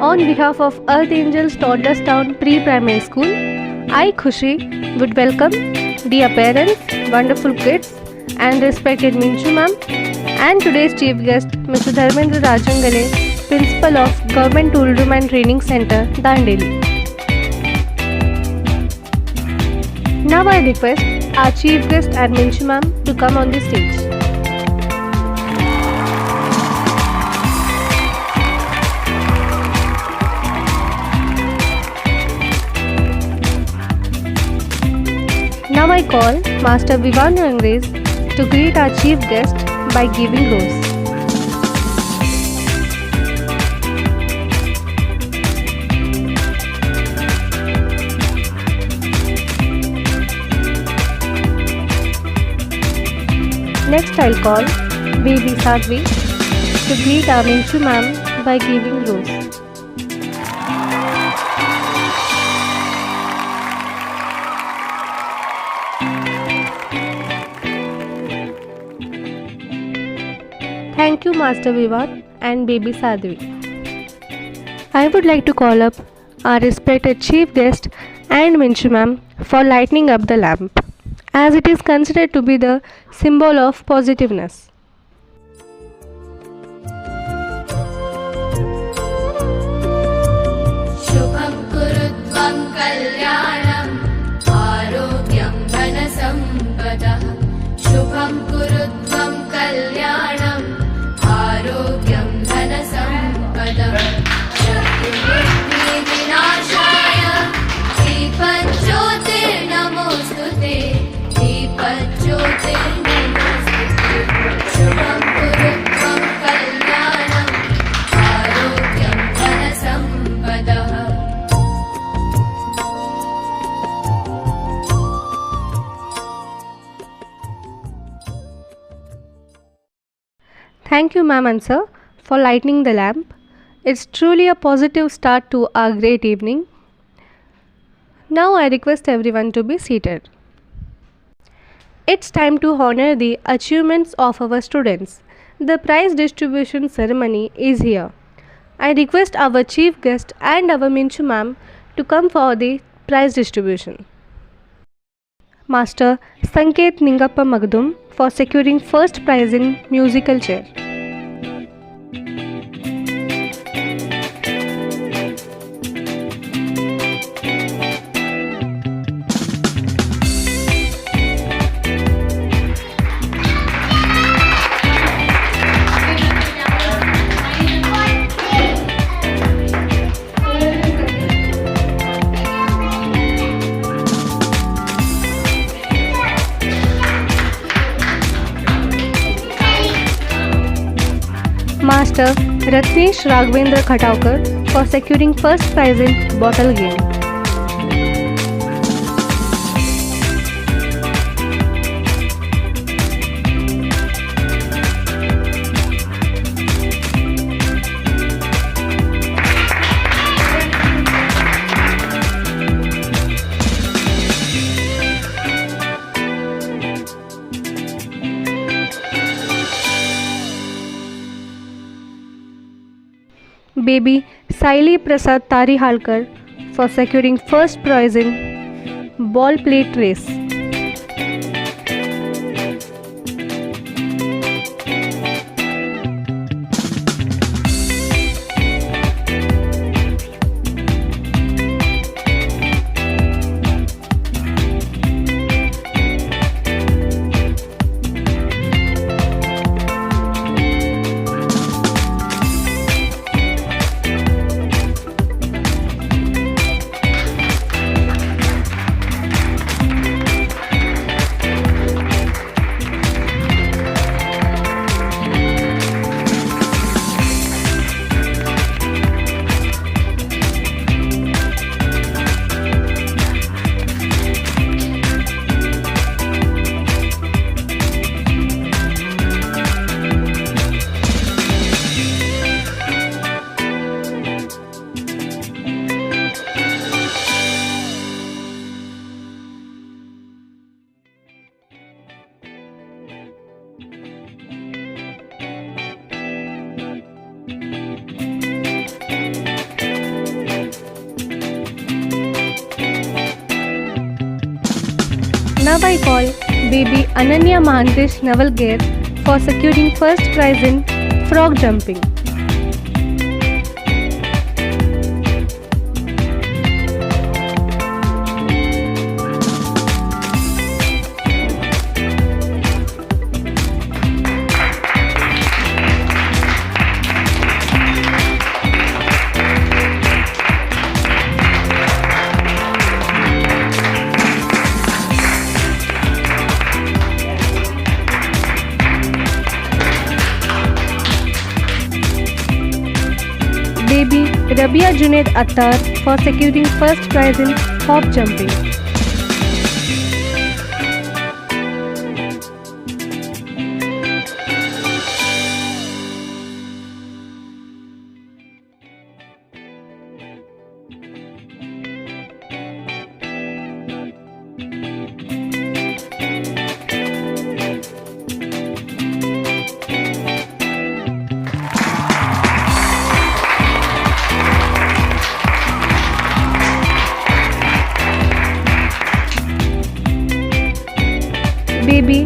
On behalf of Earth Angels Toddlers Town Pre-Primary School, I, Khushi, would welcome dear parents, wonderful kids, and respected Minchu ma'am, and today's chief guest, Mr. Dharmendra Rajangale, Principal of Government Tool Room and Training Center, Dandeli. Now I request our chief guest and Minchu ma'am to come on the stage. Now I call Master Vivan Angrez to greet our chief guest by giving rose. Next I'll call Baby Sadhvi to greet our Minchu ma'am by giving rose. Thank you, Master Vivan and Baby Sadhvi. I would like to call up our respected chief guest and Minchu ma'am for lighting up the lamp, as it is considered to be the symbol of positiveness. शुभं कुरुत्वं कल्याणम् आरोग्यं धनसम्पदः शुभं कुरुत्वं कल्याणम् आरोग्यं धनसम्पदः शत्रुविनाशाय दीपज्योतिर्नमोऽस्तुते दीपज्योतिर्नमोऽस्तुते शुभं कुरुत्वं कल्याणम् आरोग्यं धनसम्पदः. Thank you, ma'am and sir, for lighting the lamp. It's truly a positive start to our great evening. Now I request everyone to be seated. It's time to honor the achievements of our students. The prize distribution ceremony is here. I request our chief guest and our Minchu ma'am to come for the prize distribution. Master Sanket Ningappa Magdum for securing first prize in musical chair. Master Ratnesh Raghavendra Khataukar for securing first prize in bottle game. Baby Saili Prasad Tarihalkar for securing first prize in ball plate race. Now I call baby Ananya Mahantesh Navalgir for securing first prize in frog jumping. Baby Rabia Junaid Attar for securing first prize in hop jumping. Baby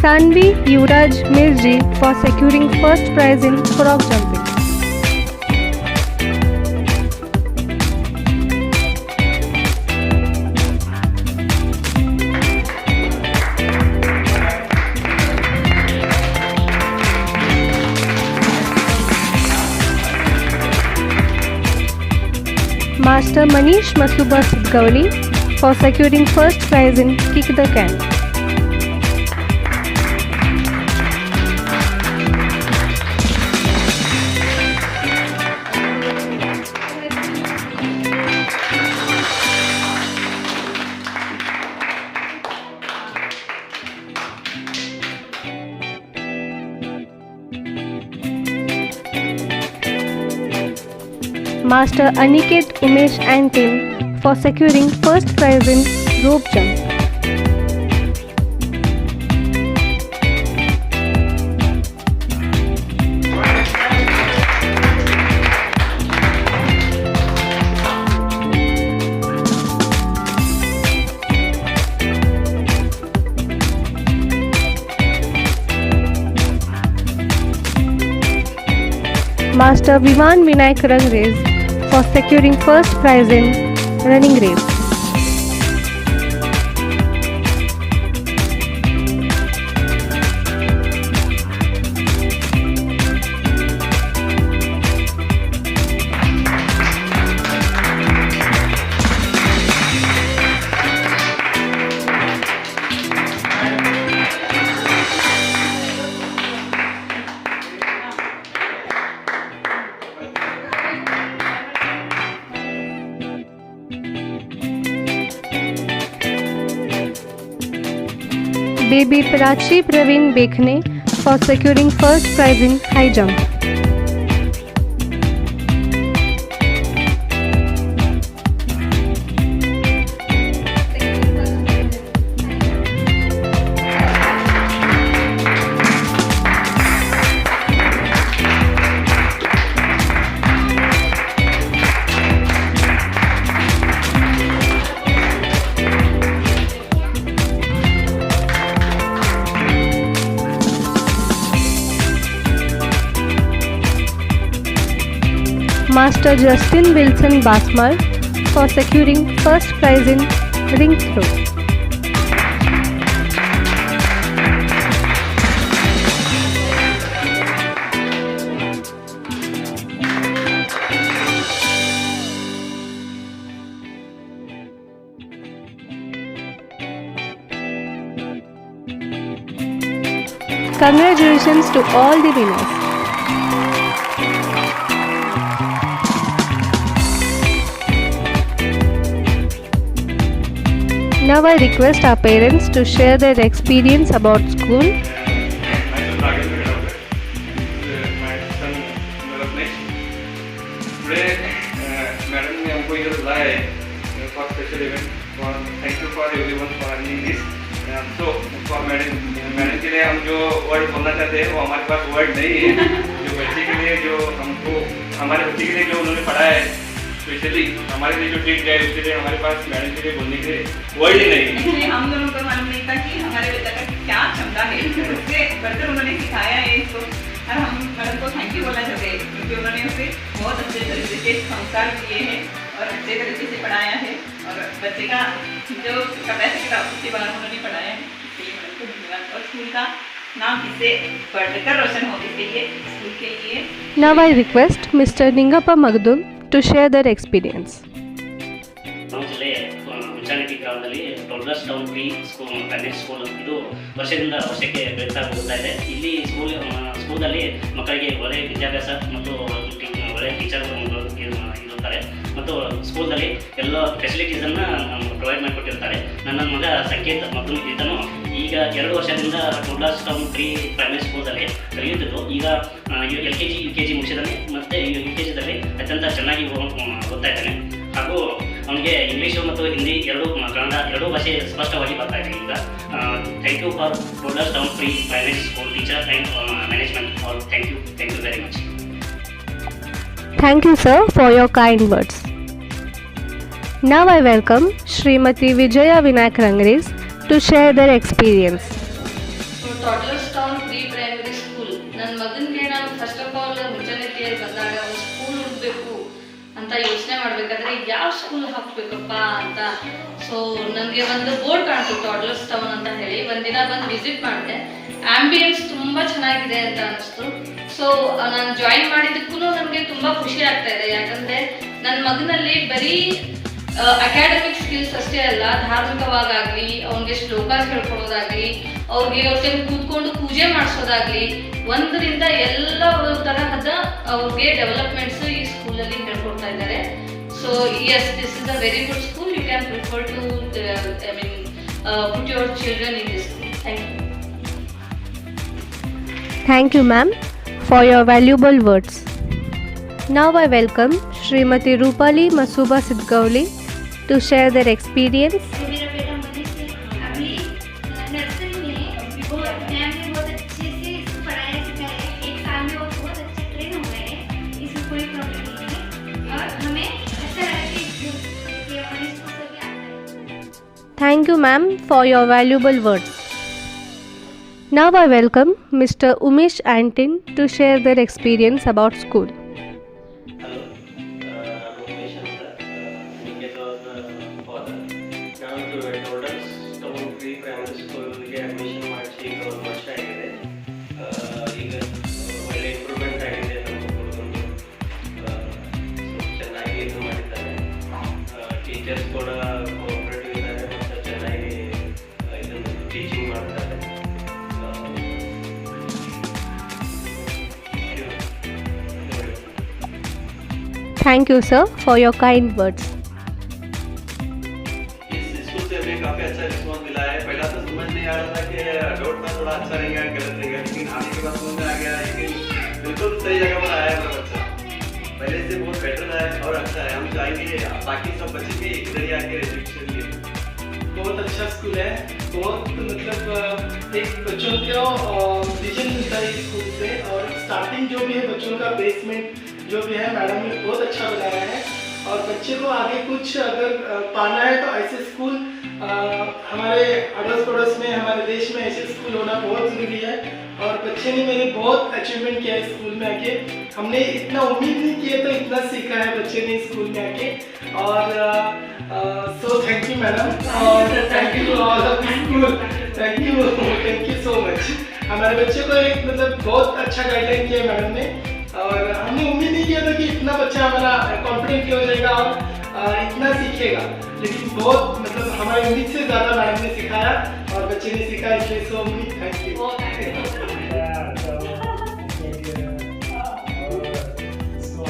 Sanvi Yuvraj Mirji for securing first prize in frog jumping. Master Manish Masuba Sidgauli for securing first prize in kick the can. Master Aniket Umesh and team for securing first prize in rope jump. Master Vivan Vinayak Rangrez for securing first prize in running race. Baby Prachi Praveen Bekhne for securing first prize in high jump. Master Justin Wilson Basmal for securing first prize in ring throw. Congratulations to all the winners. Now I request our parents to share their experience about school. Today, madam ने हमको इधर बुलाया है for special event. Thank you for everyone for attending this. So, for madam के लिए हम जो word बोलना चाहते हैं वो हमारे पास वर्ड नहीं है. जो बच्चे के लिए जो हमको हमारे बच्चे के लिए जो उन्होंने पढ़ा है स्पेशली हमारे लिए जो ट्रिप गए उसके लिए हमारे पास मैडम के लिए बोलने के लिए वर्ड ही नहीं। एक्चुअली हम दोनों को मालूम नहीं था कि हमारे बेटा का क्या क्षमता है, उससे बढ़कर उन्होंने सिखाया है इसको। और हम मैडम को थैंक यू बोलना चाहते हैं क्योंकि उन्होंने उसे बहुत अच्छे तरीके से संस्कार दिए हैं और अच्छे तरीके से पढ़ाया है और बच्चे का जो कैपेसिटी था उसके बारे में उन्होंने पढ़ाया है। इसके लिए मैडम को धन्यवाद। और स्कूल का नाम इससे बढ़कर रोशन हो इसके लिए स्कूल के लिए। Now I request Mr. Ningappa Magdum to share their experience. ನಾವು ಜಿಲ್ಲೆ ಮುಂಚಾನೆಟ್ಟಿ ಗ್ರಾಮದಲ್ಲಿ Toddlers Town pre school private school ಇದು ವರ್ಷದಿಂದ ವರ್ಷಕ್ಕೆ ಬೆಳೀತಾ ಹೋಗ್ತಾ ಇದೆ. ಇಲ್ಲಿ ಸ್ಕೂಲಲ್ಲಿ ಮಕ್ಕಳಿಗೆ ಒಳ್ಳೆಯ ವಿದ್ಯಾಭ್ಯಾಸ ಮತ್ತು ಒಳ್ಳೆಯ ಟೀಚರ್ಗಳು ಇರುತ್ತಾರೆ ಮತ್ತು ಸ್ಕೂಲಲ್ಲಿ ಎಲ್ಲ ಫೆಸಿಲಿಟೀಸನ್ನು ಪ್ರೊವೈಡ್ ಮಾಡಿಕೊಟ್ಟಿರ್ತಾರೆ. ನನ್ನ ಮಗ ಸಂಕೇತ್ ಮತ್ತು ಈತನು ಈಗ 2 ವರ್ಷದಿಂದ ಟೋಲ್ಗರ್ಸ್ ಟೌನ್ ಪ್ರೀ ಪ್ರೈವೇಟ್ ಸ್ಕೂಲಲ್ಲಿ ಕಲಿಯುತ್ತಿದ್ದು ಈಗ LKG UKG ಮುಗಿಸಿದ್ದಾನೆ ಮತ್ತು UKGದಲ್ಲಿ ಅತ್ಯಂತ ಚೆನ್ನಾಗಿ ಓದ್ತಾ ಇದ್ದಾನೆ. ಹಾಗೂ ಅವನಿಗೆ ಇಂಗ್ಲೀಷು ಮತ್ತು ಹಿಂದಿ ಕನ್ನಡ ಎರಡೂ ಭಾಷೆ ಸ್ಪಷ್ಟವಾಗಿ ಬರ್ತಾ ಇದೆ ಈಗ. Thank you for Toddlers Town pre private school teacher and management all. Thank you very much. Thank you, sir, for your kind words. Now I welcome Srimati Vijaya Vinayak Rangres to share their experience. So Toddlers Town pre primary school ನನ್ನ ಮಗನಿಗೆ ನಾನು first of all ಮುಂಚಾನೆಟ್ಟಿಯಲ್ಲಿ ಬಂದಾಗ ಒಂದು school ಹುಡ್ಬೇಕು ಅಂತ ಯೋಚನೆ ಮಾಡಬೇಕಾದ್ರೆ ಯಾವ school ಹಾಕಬೇಕಪ್ಪ ಅಂತ. ಸೊ ನನಗೆ ಒಂದು ಬೋರ್ಡ್ ಕಾಣ್ತು ಟಾಡ್ಲರ್ಸ್ ಟೌನ್ ಅಂತ ಹೇಳಿ. ಒಂದಿನ ಬಂದು ವಿಸಿಟ್ ಮಾಡಿದೆ. ಆಂಬಿಯನ್ಸ್ ತುಂಬ ಚೆನ್ನಾಗಿದೆ ಅಂತ ಅನಿಸ್ತು. ಸೊ ನಾನು ಜಾಯಿನ್ ಮಾಡಿದ್ದಕ್ಕೂ ನನಗೆ ತುಂಬ ಖುಷಿ ಆಗ್ತಾ ಇದೆ. ಯಾಕಂದರೆ ನನ್ನ ಮಗನಲ್ಲಿ ಬರೀ ಅಕಾಡೆಮಿಕ್ ಸ್ಕಿಲ್ಸ್ ಅಷ್ಟೇ ಅಲ್ಲ, ಧಾರ್ಮಿಕವಾಗಲಿ ಅವನಿಗೆ ಶ್ಲೋಕಾಸ್ ಹೇಳ್ಕೊಡೋದಾಗಲಿ, ಅವ್ರಿಗೆ ಅವ್ರ ಜೊತೆ ಕೂತ್ಕೊಂಡು ಪೂಜೆ ಮಾಡಿಸೋದಾಗ್ಲಿ, ಒಂದರಿಂದ ಎಲ್ಲ ತರಹದ ಅವ್ರಿಗೆ ಡೆವಲಪ್ಮೆಂಟ್ಸ್ ಈ ಸ್ಕೂಲಲ್ಲಿ ಹೇಳ್ಕೊಡ್ತಾ ಇದ್ದಾರೆ. So yes, this is a very good school. You can prefer to put your children in this school. Thank you. Thank you, ma'am, for your valuable words. Now I welcome Srimati Rupali Masuba Sidgauli to share their experience. मेरा बेटा मनीष अभी nursery में बहुत ma'am ने बहुत अच्छे से इसको पढ़ाया सिखाया है. 1 साल में वो बहुत अच्छे ट्रेन हो गए हैं. इसमें कोई प्रॉब्लम नहीं है और हमें अच्छा लगा कि मनीष को सभी आता है. Thank you, ma'am, for your valuable words. Now I welcome Mr. Umesh Antin to share their experience about school. Hello, Umesh Anta, Nikita's father. ನಾನು ಟೋಲ್ಗರ್ಸ್ ಟೌನ್ ಪ್ರೀ ಪ್ರೈಮರಿ ಸ್ಕೂಲ್ಗೆ ಅಡ್ಮಿಷನ್ ಮಾಡಿಸಿ 1 ವರ್ಷ ಆಗಿದೆ. ಈಗ ಒಳ್ಳೆ ಇಂಪ್ರೂವ್ಮೆಂಟ್ ಆಗಿದೆ. ನಮ್ಮ ಹುಡುಗಂದು ಚೆನ್ನಾಗಿ ಇದು ಮಾಡಿದ್ದಾರೆ. ಟೀಚರ್ಸ್ ಕೂಡ ಕೋಆಪರೇಟಿವ್ ಇದ್ದಾರೆ ಮತ್ತು ಚೆನ್ನಾಗಿ ಇದನ್ನು ಟೀಚಿಂಗ್ ಮಾಡ್ತಾರೆ. Thank you, sir, for your kind words. इस स्कूल से हमें काफी अच्छा रिस्पॉन्स मिला है। पहला तो समझ नहीं आ रहा था कि अडोट में थोड़ा अच्छा रहेगा गलत रहेगा, लेकिन आने के बाद समझ में आ गया लेकिन बिल्कुल सही जगह पर आया है मेरा बच्चा। पहले से बहुत बेटर है और अच्छा है। हम चाहेंगे बाकी सब बच्चे भी इधर ही आके एजुकेशन लिए। बहुत अच्छा स्कूल है. बहुत मतलब एक बच्चों को विजन मिलता है इस स्कूल से. और स्टार्टिंग जो भी है बच्चों का बेसमेंट जो भी है मैडम ने बहुत अच्छा बनाया है. और बच्चे को आगे कुछ अगर पाना है तो ऐसे स्कूल हमारे अड़ोस पड़ोस में हमारे देश में ऐसे स्कूल होना बहुत ज़रूरी है. और बच्चे ने मेरे बहुत अचीवमेंट किया है स्कूल में आके. हमने इतना उम्मीद नहीं किया तो इतना सीखा है बच्चे ने स्कूल में आके. और सो थैंक यू मैडम और thank you to all of the school. Thank you so much. हमारे बच्चे को एक मतलब बहुत अच्छा गाइडलाइन किया मैडम ने. और हमने उम्मीद नहीं किया था कि इतना बच्चा हमारा कॉन्फिडेंट हो जाएगा और इतना सीखेगा. लेकिन बहुत मतलब हमारी उम्मीद से ज़्यादा मैडम ने सिखाया और बच्चे ने सीखा. इसलिए सो उम्मीद थैंक यू.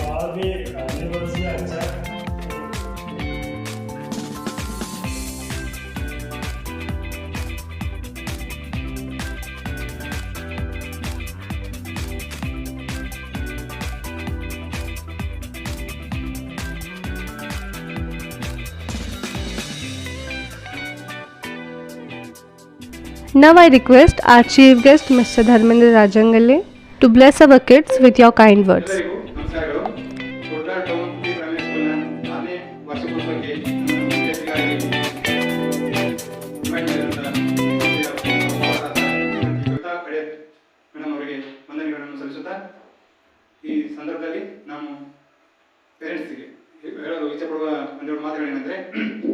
और भी अगले वर्ष भी अच्छा. Now I request our chief guest Mr. Dharmendra Rajangale to bless our kids with your kind words. ಎಲ್ಲರಿಗೂ ನಮಸ್ಕಾರಗಳು. ಟೋಲ್ಗರ್ಸ್ ಟೌನ್ ಪ್ರೀ ಪ್ರೈಮರಿ ಸ್ಕೂಲ್ನ ಹೇಳಲು ಇಷ್ಟಪಡುವ ಒಂದೆರಡು ಮಾತುಗಳೇನೆಂದರೆ,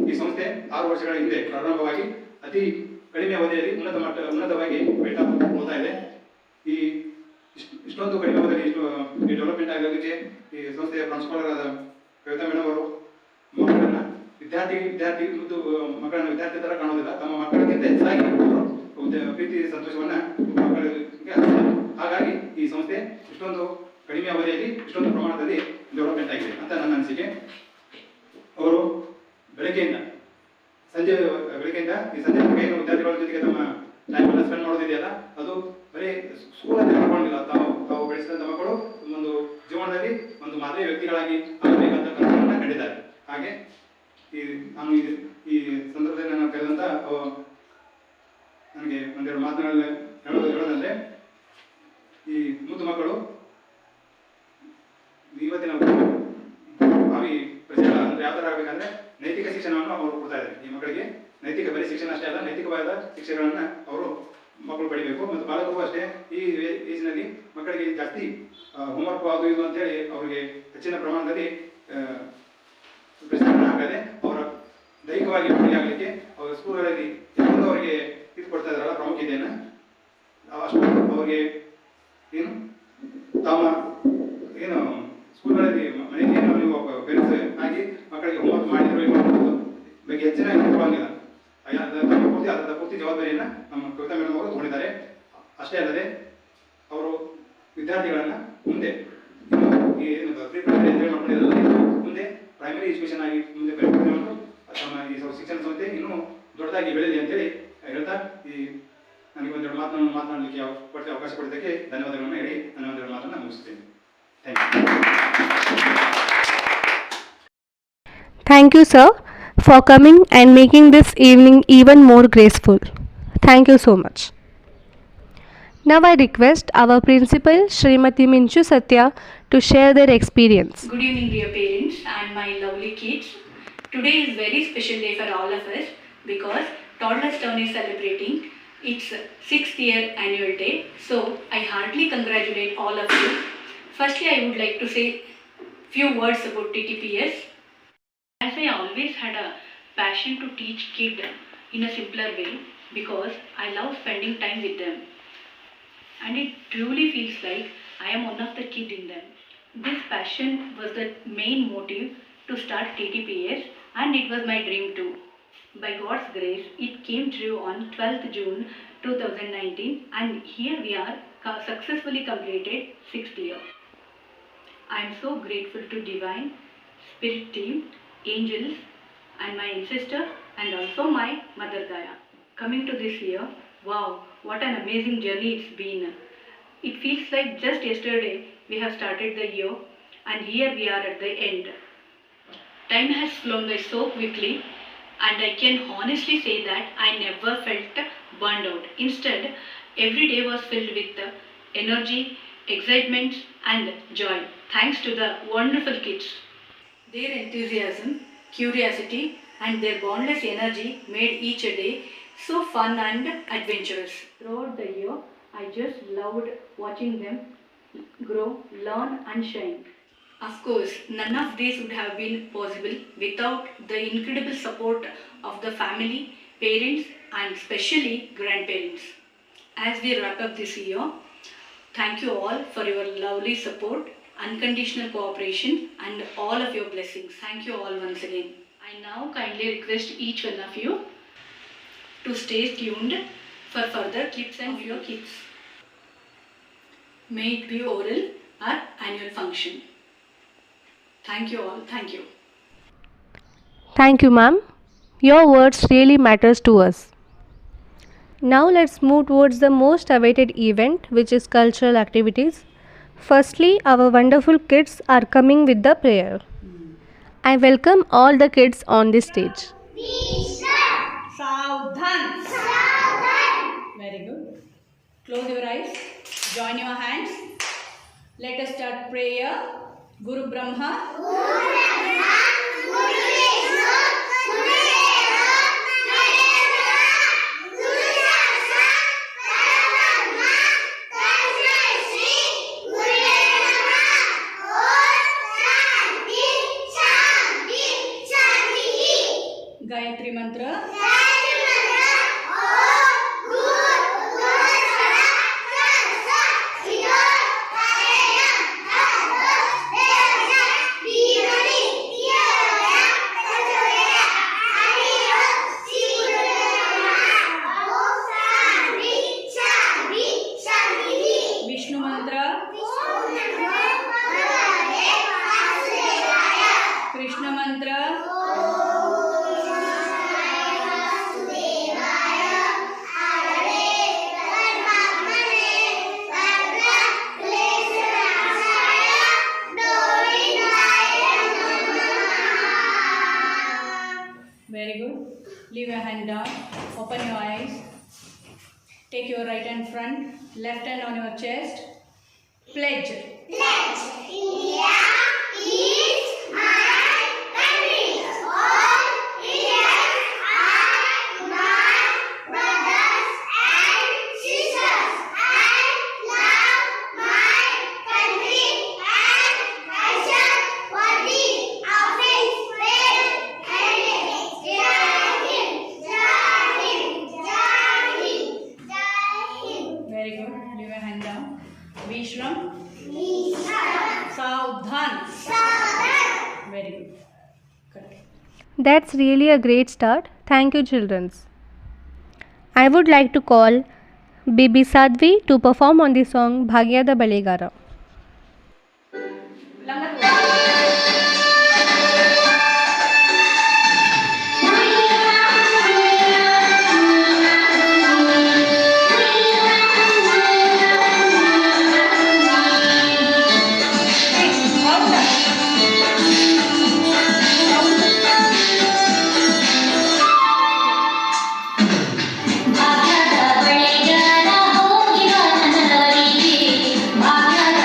ಈ ಸಂಸ್ಥೆ 6 ವರ್ಷಗಳ ಹಿಂದೆ ಪ್ರಾರಂಭವಾಗಿ ಅತಿ ಕಡಿಮೆ ಅವಧಿಯಲ್ಲಿ ಉನ್ನತವಾಗಿ ಬೆಳೀತಾ ಹೋಗ್ತಾ ಇದೆ. ಈ ಇಷ್ಟೊಂದು ಕಡಿಮೆ ಅವಧಿಯಲ್ಲಿ ಈ ಡೆವಲಪ್ಮೆಂಟ್ ಆಗೋದಕ್ಕೆ ಈ ಸಂಸ್ಥೆಯ ಪ್ರಾಂಶುಪಾಲರಾದ ಕವಿತಾ ಮೇಡಮ್ ಅವರು ಮಕ್ಕಳನ್ನ ವಿದ್ಯಾರ್ಥಿ ಮತ್ತು ಮಕ್ಕಳನ್ನ ವಿದ್ಯಾರ್ಥಿ ಥರ ಕಾಣೋದಿಲ್ಲ, ತಮ್ಮ ಮಕ್ಕಳಿಗಿಂತ ಹೆಚ್ಚಾಗಿ ಪ್ರೀತಿ ಸಂತೋಷವನ್ನ ಮಕ್ಕಳಿಗೆ. ಹಾಗಾಗಿ ಈ ಸಂಸ್ಥೆ ಇಷ್ಟೊಂದು ಕಡಿಮೆ ಅವಧಿಯಲ್ಲಿ ಇಷ್ಟೊಂದು ಪ್ರಮಾಣದಲ್ಲಿ ಡೆವಲಪ್ಮೆಂಟ್ ಆಗಿದೆ ಅಂತ ನನ್ನ ಅನಿಸಿಕೆ. ಅವರು ಬೆಳಗ್ಗೆಯಿಂದ ಈ ಸಂಜೆ ಏನು ವಿದ್ಯಾರ್ಥಿಗಳ ಜೊತೆಗೆ ತಮ್ಮ ಟೈಮನ್ನು ಸ್ಪೆಂಡ್ ಮಾಡೋದಿದೆಯಲ್ಲ, ಅದು ಬರೀ ಸ್ಕೂಲಲ್ಲಿ ಮಾಡ್ಕೊಂಡಿಲ್ಲ, ತಾವು ಬೆಳೆಸಿದಂಥ ಮಕ್ಕಳು ಒಂದು ಜೀವನದಲ್ಲಿ ಒಂದು ಮಾದರಿ ವ್ಯಕ್ತಿಗಳಾಗಿ ಆಗಬೇಕಂತ ಕನಸನ್ನು ಕಂಡಿದ್ದಾರೆ. ಹಾಗೆ ನಾನು ಈ ಸಂದರ್ಭದಲ್ಲಿ ನಾನು ಕರೆದಂಥ ನನಗೆ ಒಂದೆರಡು ಮಾತುಗಳಲ್ಲಿ ಹೇಳೋದಂದ್ರೆ, ಈ ಮುದ್ದು ಮಕ್ಕಳು ಇವತ್ತಿನ ಭಾವಿ ಪ್ರಜೆಗಳ ಅಂದ್ರೆ ಯಾವ ಥರ ಆಗಬೇಕಂದ್ರೆ ನೈತಿಕ ಶಿಕ್ಷಣವನ್ನು ಅವರು ಕೊಡ್ತಾ ಇದ್ದಾರೆ. ಈ ಮಕ್ಕಳಿಗೆ ನೈತಿಕ ಬರೀ ಶಿಕ್ಷಣ ಅಷ್ಟೇ ಅಲ್ಲ, ನೈತಿಕವಾದ ಶಿಕ್ಷಣಗಳನ್ನು ಮಕ್ಕಳು ಪಡಿಬೇಕು. ಮತ್ತು ಪಾಲಕರು ಅಷ್ಟೇ ಈ ಏಜ್ನಲ್ಲಿ ಮಕ್ಕಳಿಗೆ ಜಾಸ್ತಿ ಹೋಮ್ವರ್ಕ್ ಅದು ಇದು ಅಂತೇಳಿ ಅವರಿಗೆ ಹೆಚ್ಚಿನ ಪ್ರಮಾಣದಲ್ಲಿ ಪ್ರೆಷರ್ ಆಗದೆ ಅವರ ದೈಹಿಕವಾಗಿ ಆಗಲಿಕ್ಕೆ ಅವರ ಸ್ಕೂಲ್ಗಳಲ್ಲಿ ಯಾವುದು ಅವರಿಗೆ ಇದು ಕೊಡ್ತಾ ಇದ್ದಾರಲ್ಲ ಪ್ರಾಮುಖ್ಯತೆಯನ್ನು, ಅಷ್ಟು ಅವರಿಗೆ ಏನು ಸ್ಕೂಲ್ಗಳಲ್ಲಿ ಮನೆಯಲ್ಲಿ ಏನು ನೀವು ಪೇರೆಂಟ್ಸ್ ಆಗಿ ಮಕ್ಕಳಿಗೆ ಹೋಮ್ವರ್ಕ್ ಮಾಡಿದ್ರು ಬಗ್ಗೆ ಹೆಚ್ಚಿನ ಕೊಡೋಂಗಿಲ್ಲ. ಅದರ ಪೂರ್ತಿ ಜವಾಬ್ದಾರಿಯನ್ನು ನಮ್ಮ ಕವಿತಾ ಮೇಡಮ್ ಅವರು ತಗೊಂಡಿದ್ದಾರೆ. ಅಷ್ಟೇ ಅಲ್ಲದೆ ಅವರು ವಿದ್ಯಾರ್ಥಿಗಳನ್ನು ಮುಂದೆ ಪ್ರೀ ಪ್ರೈಮರಿ ಅಂತ ಮಾಡ್ಕೊಂಡಿರೋದ್ರಲ್ಲಿ ಮುಂದೆ ಪ್ರೈಮರಿ ಎಜುಕೇಶನ್ ಆಗಿ ಮುಂದೆ ಪರಿವರ್ತನೆ ತಮ್ಮ ಈ ಶಿಕ್ಷಣ ಸಂಸ್ಥೆ ಇನ್ನೂ ದೊಡ್ಡದಾಗಿ ಬೆಳೆಯಲಿ ಅಂತೇಳಿ ಹೇಳ್ತಾ ನನಗೆ ಒಂದೆರಡು ಮಾತನಾಡಲಿಕ್ಕೆ ಅವಕಾಶ ಕೊಡೋದಕ್ಕೆ ಧನ್ಯವಾದಗಳನ್ನು ಹೇಳಿ ನನ್ನ ಒಂದೆರಡು ಮಾತನ್ನು ಮುಗಿಸ್ತೇನೆ. Thank you, sir, for coming and making this evening even more graceful. Thank you so much. Now I request our principal, Srimati Minchu Satya, to share their experience. Good evening, dear parents and my lovely kids. Today is very special day for all of us because Toddlers Town is celebrating its 6th year annual day. So I heartily congratulate all of you. Firstly, I would like to say few words about TTPS. As I always had a passion to teach kids in a simpler way because I love spending time with them. And it truly feels like I am one of the kids in them. This passion was the main motive to start TTPS and it was my dream too. By God's grace, it came true on 12th June 2019 and here we are successfully completed 6th year. I am so grateful to Divine, Spirit Team, Angels and my sister and also my Mother Gaya. Coming to this year, wow, what an amazing journey it's been. It feels like just yesterday we have started the year and here we are at the end. Time has flown by so quickly and I can honestly say that I never felt burned out. Instead, every day was filled with energy, excitement and joy. Thanks to the wonderful kids. Their enthusiasm, curiosity and their boundless energy made each day so fun and adventurous. Throughout the year, I just loved watching them grow, learn and shine. Of course, none of this would have been possible without the incredible support of the family, parents and especially grandparents. As we wrap up this year, thank you all for your lovely support, unconditional cooperation and all of your blessings. Thank you all once again. I now kindly request each one of you to stay tuned for further clips and your kids. May it be oral our annual function. Thank you all. Thank you. Thank you, ma'am. Your words really matters to us. Now let's move towards the most awaited event, which is cultural activities. Firstly, our wonderful kids are coming with the prayer. I welcome all the kids on this stage. Saudhan. Very good. Close your eyes. Join your hands. Let us start prayer. Guru Brahma. Gayatri मंत्र विष्णु मंत्र कृष्ण मंत्र Very good. Leave your hand down. Open your eyes. Take your right hand front, left hand on your chest. Pledge. Pledge. India is my country. All Indians are my brothers and sisters. I love my country and I shall worthy of its faith and Jai Hind, Jai Hind, Jai Hind, Jai Hind. Very good. Leave your hand down. Vishram. Vishram. Saudhan. Saudhan. Very good. Correct. That's really a great start. Thank you, children. I would like to call Bibi Sadhvi to perform on the song Bhagyada Baligara. Bhagyada Baligar ಹೋಗಿವ ನನವರಿಗೆ Bhagyada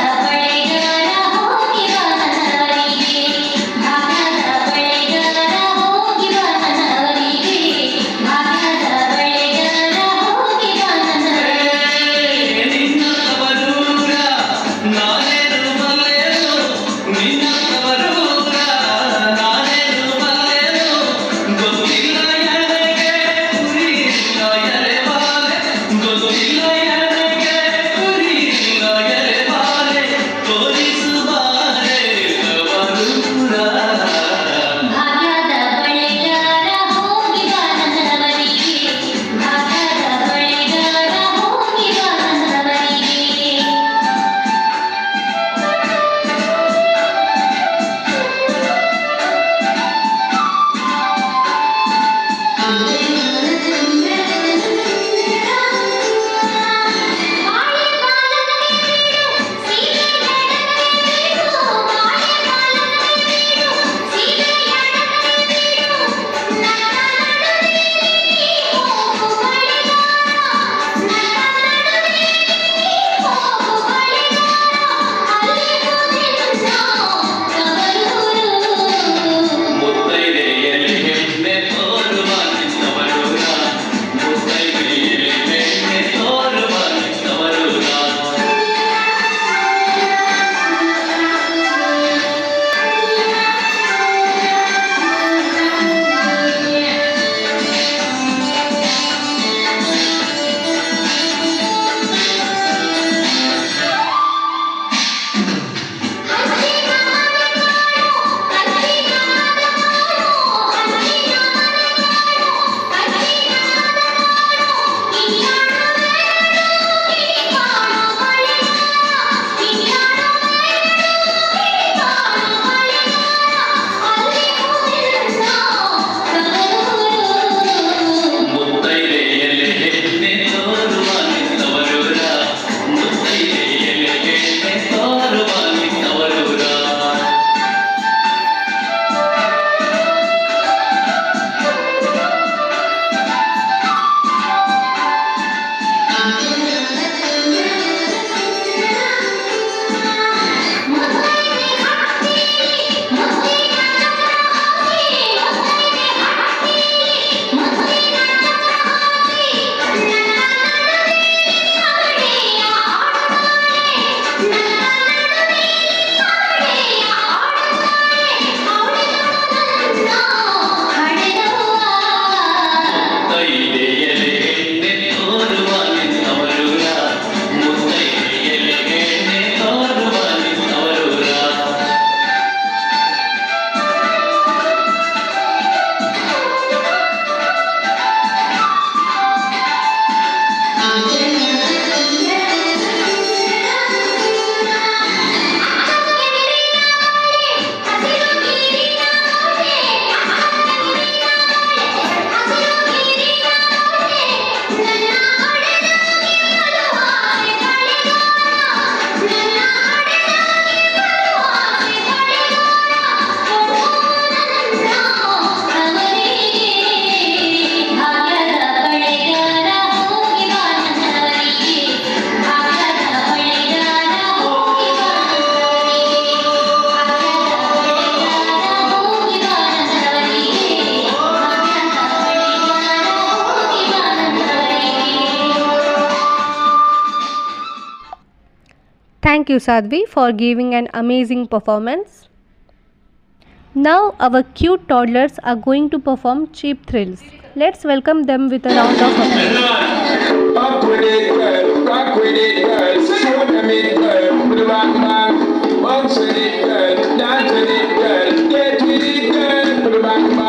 Thank you, Sadhvi, for giving an amazing performance. Now, our cute toddlers are going to perform Cheap Thrills. Let's welcome them with a round of applause. Up with it, girl. Rock with it, girl. Show them it, girl. With a rock bang. Bounce with it, girl. Dance with it, girl. Get with it, girl. With a rock bang.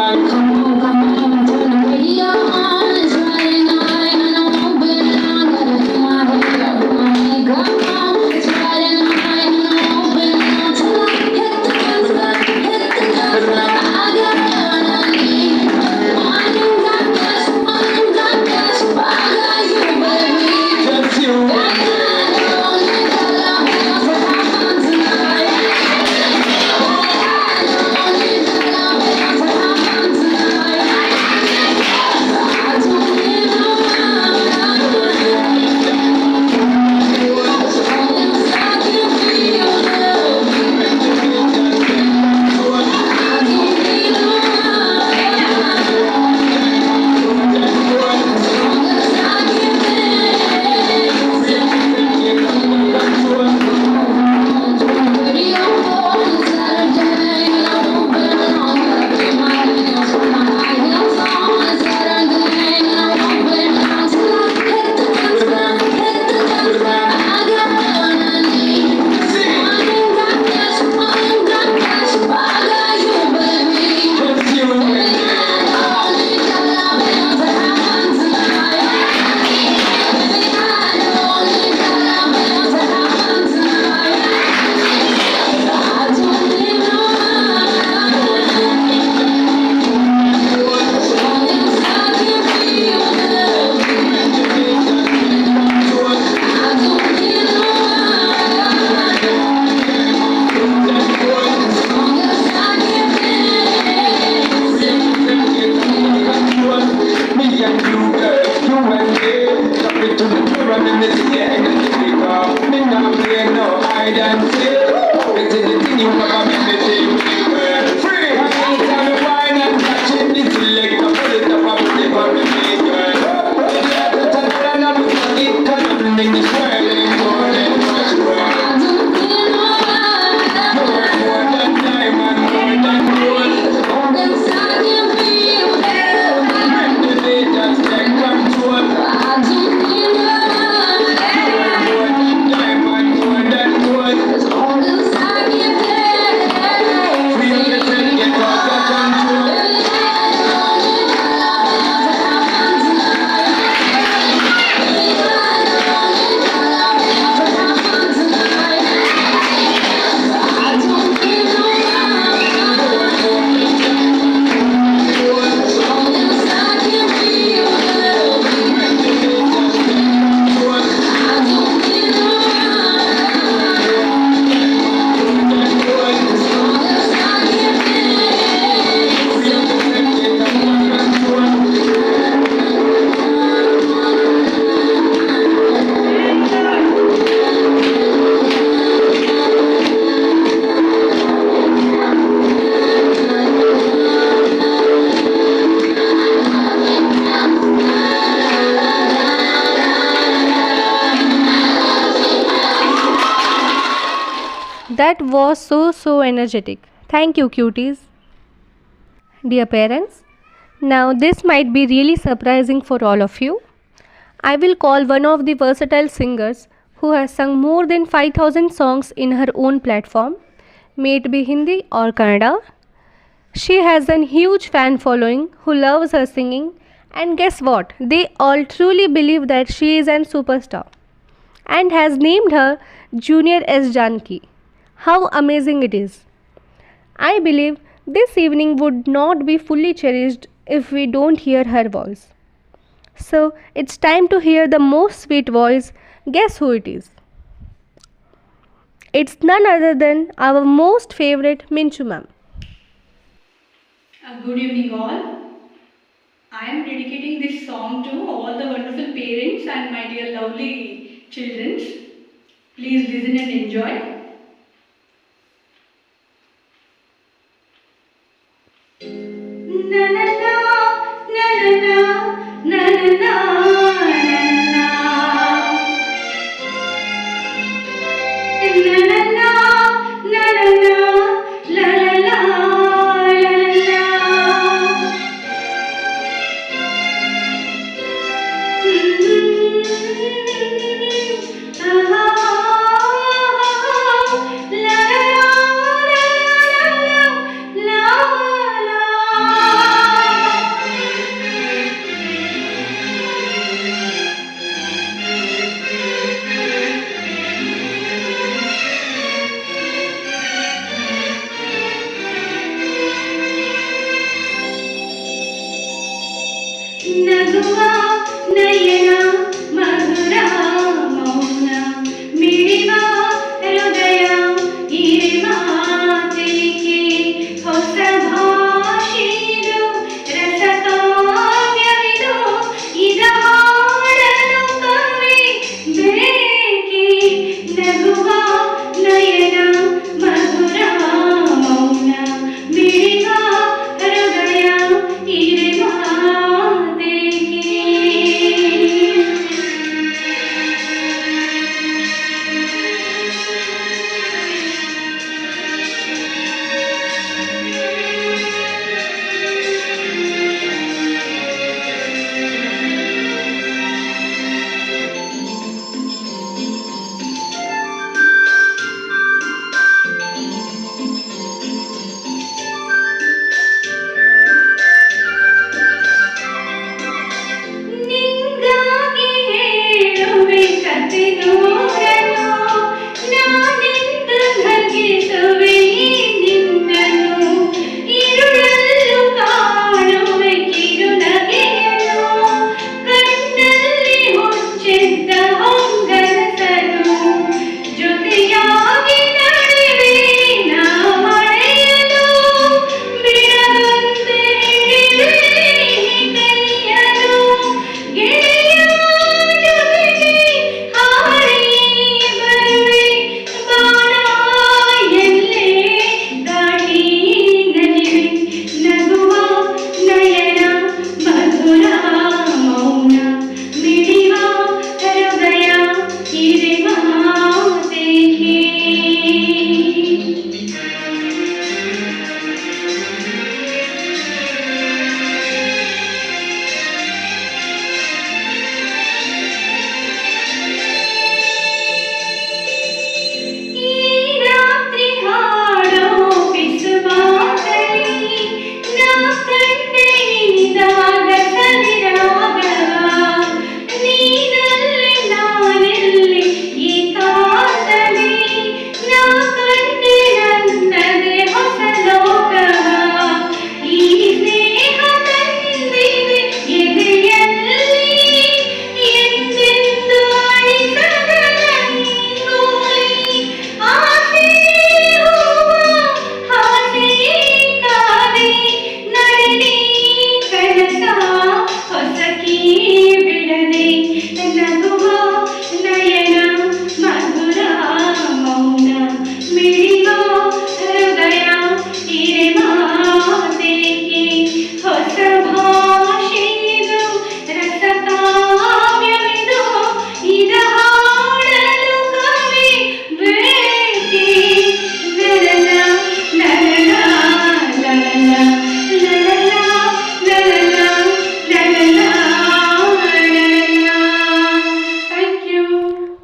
That was so energetic. Thank you, cuties. Dear parents, now this might be really surprising for all of you. I will call one of the versatile singers who has sung more than 5,000 songs in her own platform, may it be Hindi or Kannada. She has a huge fan following who loves her singing, and guess what? They all truly believe that she is an superstar and has named her Junior S. Janki. How amazing it is! I believe this evening would not be fully cherished if we don't hear her voice. So it's time to hear the most sweet voice. Guess who it is? It's none other than our most favorite Minchu ma'am. Good evening all. I am dedicating this song to all the wonderful parents and my dear lovely children. Please listen and enjoy. Na na na, na na na, na na na, na na. ನಗುವ ನಯನ ಮಧುರ ಮೌನ ಮಿಡಿವ ಹೃದಯ ಹಿರಿ ಮಾತಿಗೆ ಹೊಸ ಭಾಷೆದು ರಸಕಾವ್ಯವಿದು ಇದ ಹಾಡಲು ಕವಿ ಬೇಕೆ ನಗುವ ನಯನ ಮಧುರ ಮೌನ ಮಿಡಿವ ಹೃದಯ ಹಿರಿ ಮಾತಿಗೆ ನಿಂಗಾಗಿ ಹೇಳುವೆ ಕತೆ ನೂರನು ನಾನೆಂದು ಧಗಿಸುವೆ ನಿನ್ನನು ഇരുಳಲ್ಲೂ ಕಾಣುವೆ ಕಿರುನಗೆಯನು ಕಣ್ಣಲ್ಲಿ ಹುಚ್ಚೆದ್ದ ಹೊಂಗನಸನು ಜೊತೆಯಾಗಿ ನಡೆವೆ ನಾ ಮಳೆಯಲು ಬಿಡದಂತೆ ಹಿಡಿವೆ ಕೈಯನು ಗೆಳೆಯ ಜೊತೆಗೆ ಹಾರಿ ಬರುವೆ ಬಾಣ ಎಲ್ಲೇ ದಾಟಿ ನಲಿವೆ ನಗುವ ನಯನ ಮಧುರ ಮೌನ ಮಿಡಿವ ಹೃದಯ ಹಿರಿ ಮಾತಿಗೆ ಈ ರಾತ್ರಿ ಹಾಡೋ ಬಿಸುವಾಗಲಿ ನಾ ಕಂಡೆಯಿದಾಗ ಸವಿರಾಗವ ನೀನಲ್ಲಿ ನಾನೆಲ್ಲಿ ಏಕಾಂತಲಿ ನಾ ಕಂಡೆ ನನ್ನದೇ ಹೊಸ ಲೋಕವ ಈ ಸ್ನೇಹ ತಂದಿದೆ ಎದೆಯಲ್ಲಿ ಎಂದೆಂದು ಅಳಿಸದ ರಂಗೋಲಿ ಆಸೆ ಹೂವ ಹಾಸೆ ಕಾದೆ ನಡಲಿ ಕನಸ ಹೊಸಕಿ ಬಿಡದೆ ನಗುವ ನಯನ ಮಧುರ ಮೌನ ಮಿಡಿವ ಹೃದಯ ಹಿರಿ ಮಾತಿಗೆ ಹೊಸ ಭಾಷೆದು ರಸಕಾವ್ಯವಿದು ಇದ ಹಾಡಲು ಕವಿ ಬೇಕೆ ಲಲಲ ಲಲಲ ಲಲಲ ಲಲಲ ಲಲಲ ಲಲಲ ಲಲಲ. Thank you.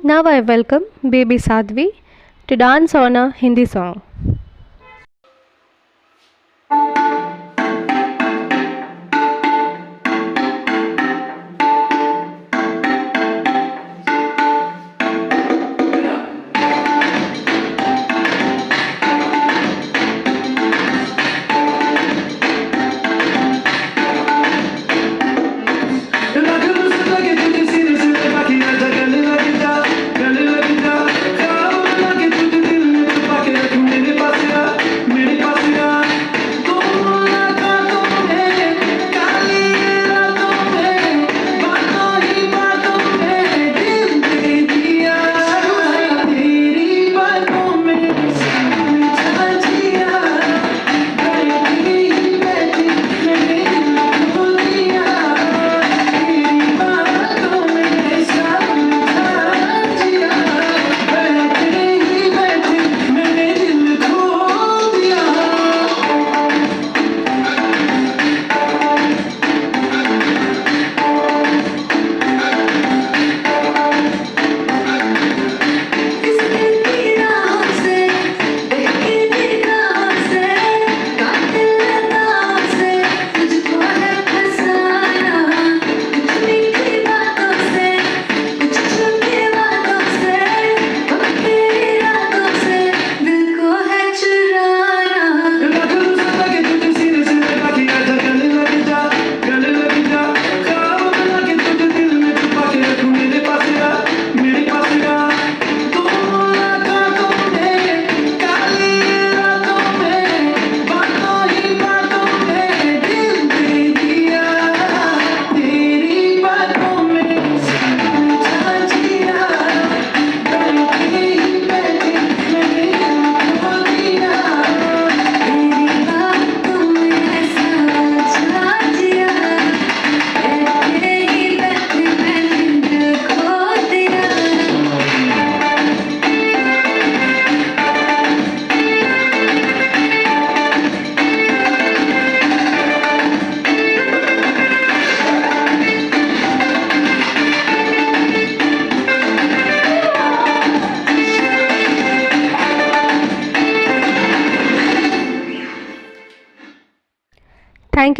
Now I welcome baby Sadhvi to dance on a Hindi song. मेरे पास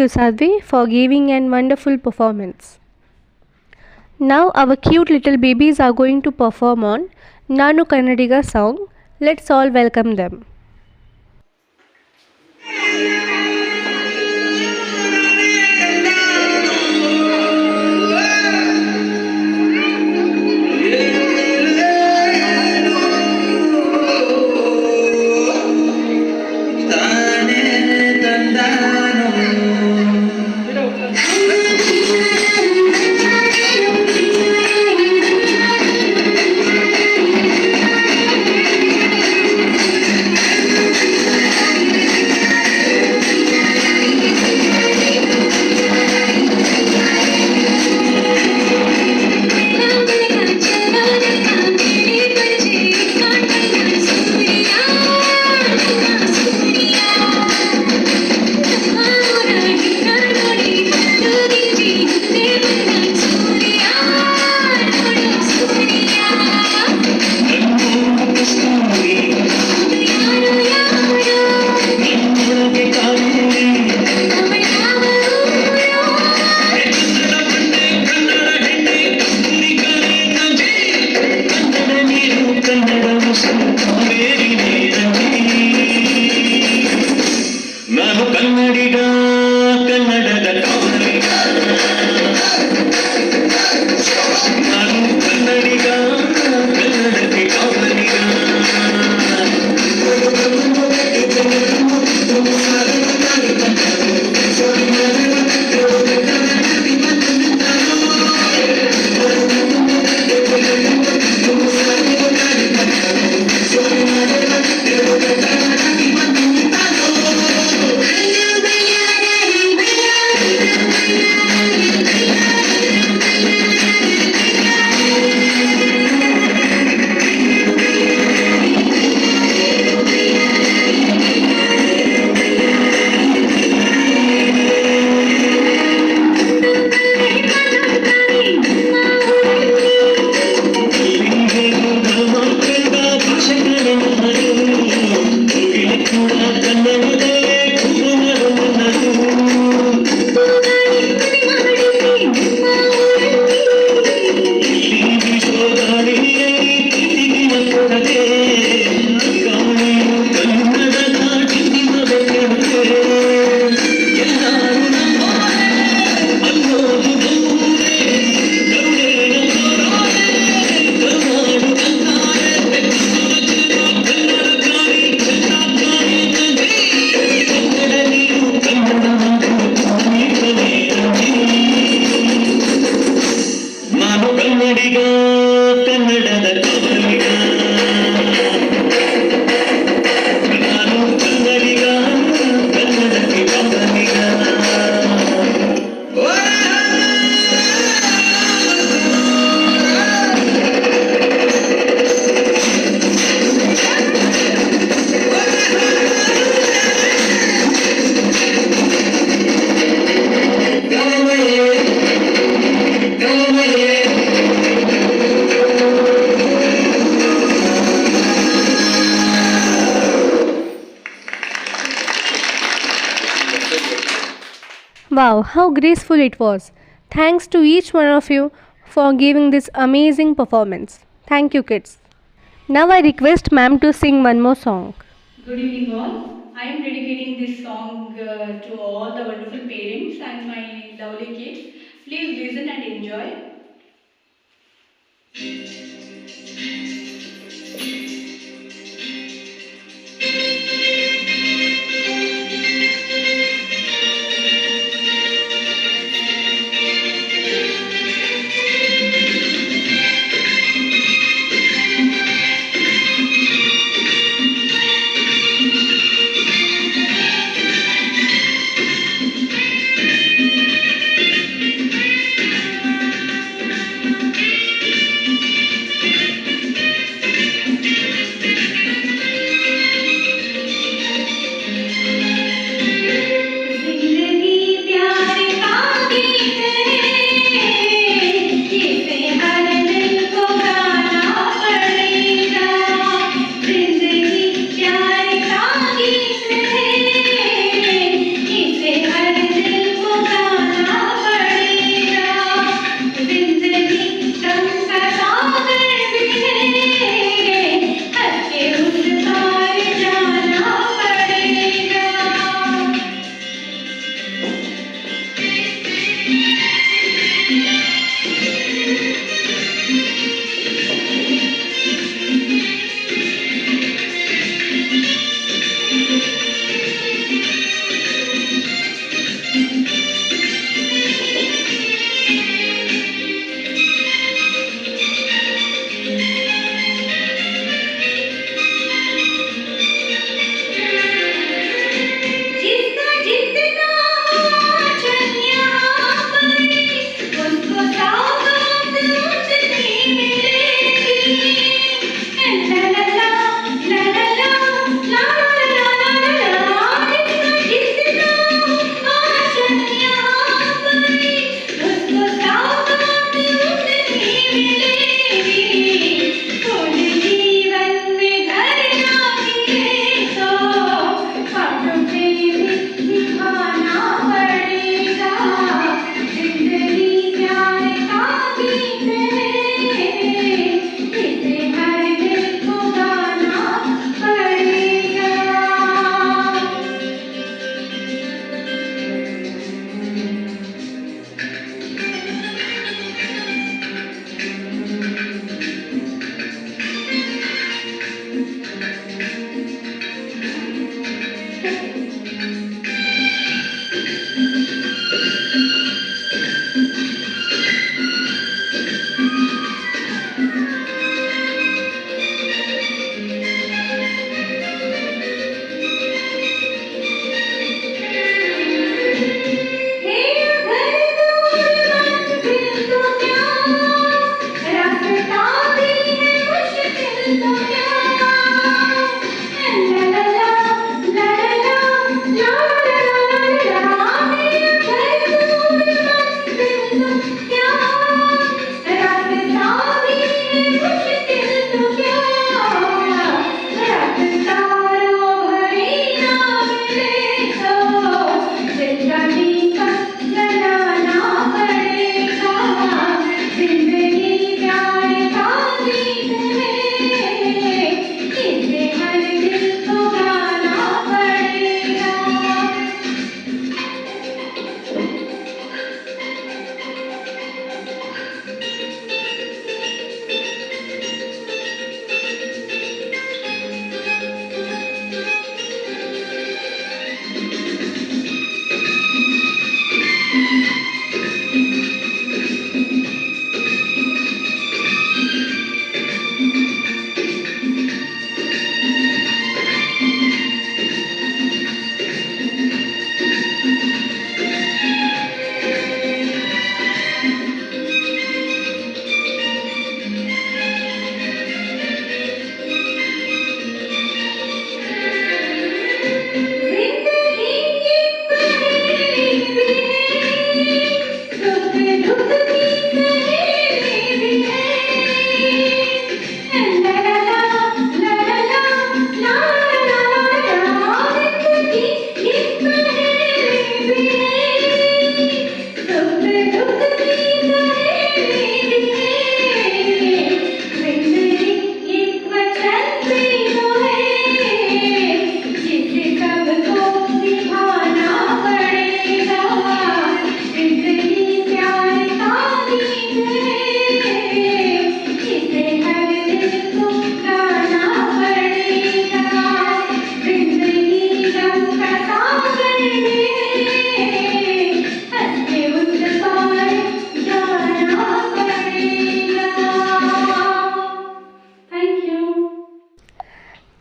you, Sadhvi, for giving a wonderful performance. Now our cute little babies are going to perform on Nanu Kannadiga song. Let's all welcome them. Wow, how graceful it was. Thanks to each one of you for giving this amazing performance. Thank you, kids. Now I request ma'am to sing one more song. Good evening all. I am dedicating this song to all the wonderful parents and my lovely kids. Please listen and enjoy.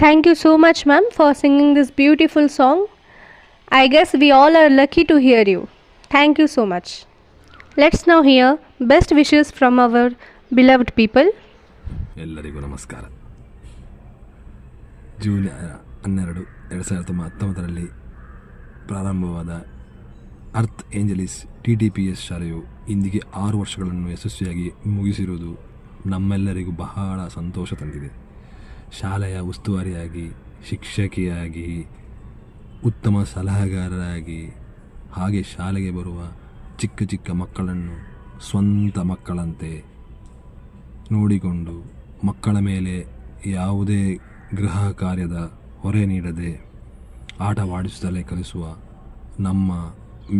Thank you so much, ma'am, for singing this beautiful song. I guess we all are lucky to hear you. Thank you so much. Let's now hear best wishes from our beloved people. ಎಲ್ಲರಿಗೂ ನಮಸ್ಕಾರ. June 12, 2019 ಪ್ರಾರಂಭವಾದ earth Angeles TTPS ಶಾಲೆಯು ಇಂದಿಗೆ 6 ವರ್ಷಗಳನ್ನು ಯಶಸ್ವಿಯಾಗಿ ಮುಗಿಸಿರುವುದು ನಮ್ಮೆಲ್ಲರಿಗೂ ಬಹಳ ಸಂತೋಷ ತಂದಿದೆ. ಶಾಲೆಯ ಉಸ್ತುವಾರಿಯಾಗಿ, ಶಿಕ್ಷಕಿಯಾಗಿ, ಉತ್ತಮ ಸಲಹೆಗಾರರಾಗಿ, ಹಾಗೆ ಶಾಲೆಗೆ ಬರುವ ಚಿಕ್ಕ ಚಿಕ್ಕ ಮಕ್ಕಳನ್ನು ಸ್ವಂತ ಮಕ್ಕಳಂತೆ ನೋಡಿಕೊಂಡು ಮಕ್ಕಳ ಮೇಲೆ ಯಾವುದೇ ಗೃಹ ಕಾರ್ಯದ ಹೊರೆ ನೀಡದೆ ಆಟವಾಡಿಸುತ್ತಲೇ ಕಲಿಸುವ ನಮ್ಮ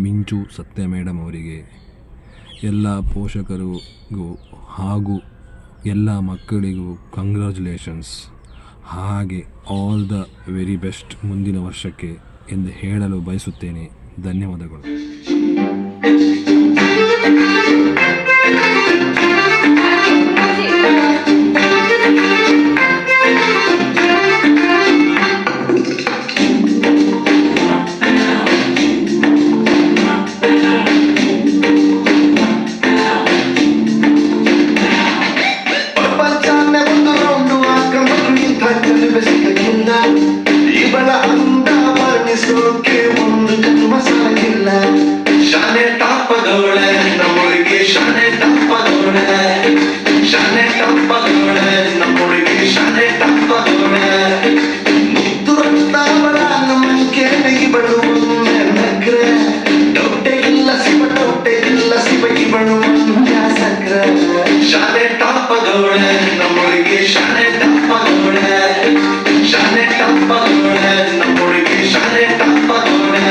ಮಿಂಚು ಸತ್ಯ ಮೇಡಮ್ ಅವರಿಗೆ, ಎಲ್ಲ ಪೋಷಕರಿಗೂ ಹಾಗೂ ಎಲ್ಲ ಮಕ್ಕಳಿಗೂ ಕಂಗ್ರ್ಯಾಚುಲೇಷನ್ಸ್. ಹಾಗೆ ಆಲ್ ದ ವೆರಿ ಬೆಸ್ಟ್ ಮುಂದಿನ ವರ್ಷಕ್ಕೆ ಎಂದು ಹೇಳಲು ಬಯಸುತ್ತೇನೆ. ಧನ್ಯವಾದಗಳು. ಇವಳ ಅಂದ ವರ್ಣಿಸೋಕೆ ಒಂದು ಜನ್ಮ ಸಾಗಿಲ್ಲ. ಶಾಲೆ ಟಾಪದವಳೆ ನಮ್ಮೊಳಗೆ, ಶಾಲೆ ಟಾಪದವಳೆ, ಶಾಲೆ ಟಾಪದವಳೆ ನಮ್ಮೊಳಗೆ, ಶಾಲೆ ಟಾಪದವಳೆ. ಮುದ್ದು ರಕ್ತವಳ ನಮ್ಮ ಕೇಳಿಗೆ ಬಳುವೊಮ್ಮೆ ನಗ್ರೆ, ಡೌಟೆ ಇಲ್ಲ ಶಿವ, ಡೌಟೆ ಇಲ್ಲ ಶಿವ, ಇವಳು ಸಕ್ರ. ಶಾಲೆ ಟಾಪದವಳೆ ನಮ್ಮೊಳಗೆ, ಶಾಲೆ ಟಾಪದವಳೆ, ಶಾಲೆ ಟಾಪದವಳೆ ನಮ್ಮೊಳಗೆ, ಶಾಲೆ ಟಾಪದವಳೆ.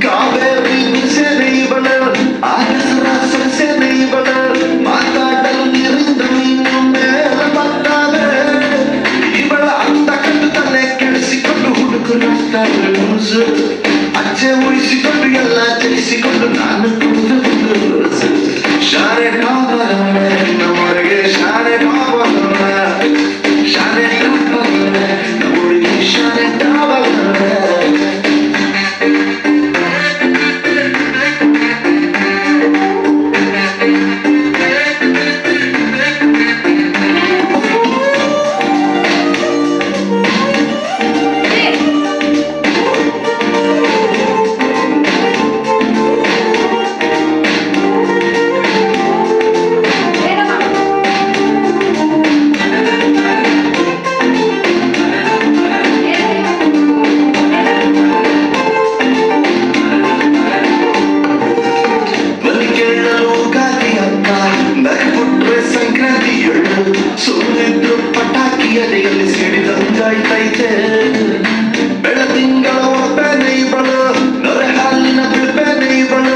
ಕಾವೇರಿ ಸೆನೆ ಇವಳ, ಆಗಸರ ಸೆನೆ ಇವಳ, ಮಾತಾಡಲು ನೀರಿಂದ ನೀನು ಮೇಲೆ ಬರ್ತಾವೆ. ಇವಳ ಅಂದ ಕಂಡು ತಲೆ ಕೆಡಿಸಿಕೊಂಡು ಹುಡುಗರು ಲೂಸು, ಅಚ್ಚೆ ಉಳಿಸಿಕೊಂಡು ಎಲ್ಲ ಜಯಿಸಿಕೊಂಡು ನಾನು ಲೂಸು. ಶಾಲೆ ಟಾಪದವಳೆ ನಮ್ಮೊಳಗೆ, ಶಾಲೆ ಟಾಪದವಳೆ, ಶಾಲೆ ಟಾಪದವಳೆ ನಮ್ಮೊಳಗೆ, ಶಾಲೆ ಟಾಪದವಳೆ. ಸುರಿದ್ರು ಪಟಾಕಿ ಎದೆಯಲ್ಲಿ ಸಿಡಿದಂಗಾಯ್ತೈತೆ. ಬೆಳದಿಂಗಳ ಒಬ್ಬನೇ ಇವಳು, ನೊರೆ ಹಾಲಿನ ಬಿಡ್ಬೇನೆ ಇವಳು,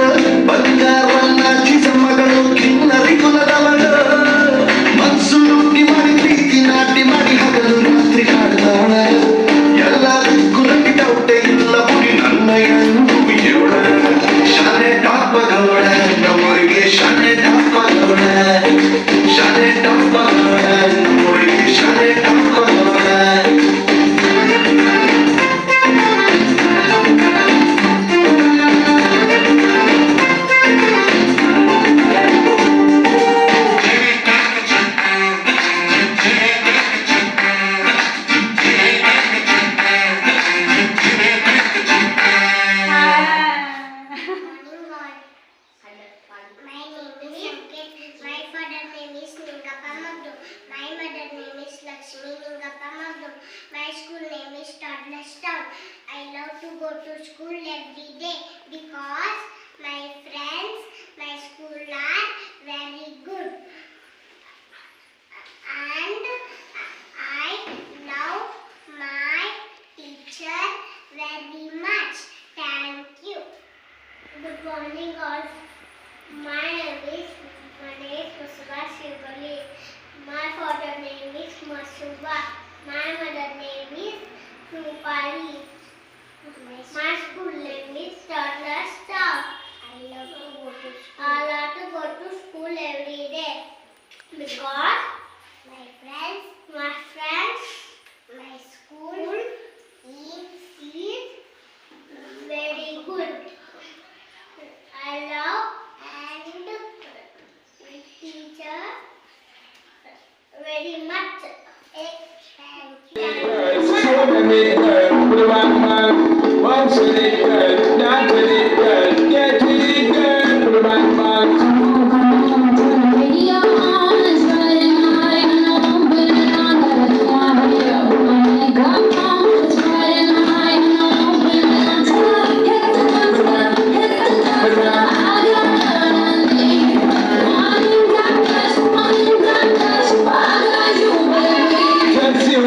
ಬಂಗಾರ ನಾಚಿಸ ಮಗಳು, ಕಿನ್ನರಿ ಕುಲದವಳು. ಮನ್ಸು ಲೂಟಿ ಮಾಡಿ ಪ್ರೀತಿ ನಾಟಿ ಮಾಡಿ ಹಗಲು ರಾತ್ರಿ ಕಾಡ್ತಾಳೆ. ಎಲ್ಲದಕ್ಕೂ ನನಗೆ ಡೌಟೆ ಇಲ್ಲ ಬುಡಿ ನನ್ನ ಹೆಣ್ಣು ಇವಳೆ. ಶಾಲೆ ಟಾಪದವಳೆ ನಮ್ಮೊಳಗೆ, ಶಾಲೆ ಟಾಪದವಳೆ, ಶಾಲೆ ಟಾಪದವಳೆ ನಮ್ಮೊಳಗೆ, ಶಾಲೆ ಟಾಪದವಳೆ. My school name is Toddler's Town. I love to go to school every day because my My mother name is Rupali. My school name is Toddler Star. I love to go to school. I love to go to school every day because my friends, my school is very good. I love and teacher very much. Thank you. Show them it, girl. Put a bang bang. Bounce with it, girl. Dance with it, girl. Get with it, girl. Put a bang bang. Radio on is riding high and I'm putting on that radio. My God, it's riding high and I'm putting on top. Hit the dance, hit the dance. I got money. Money got cash, money got cash. I got you, baby. That's you.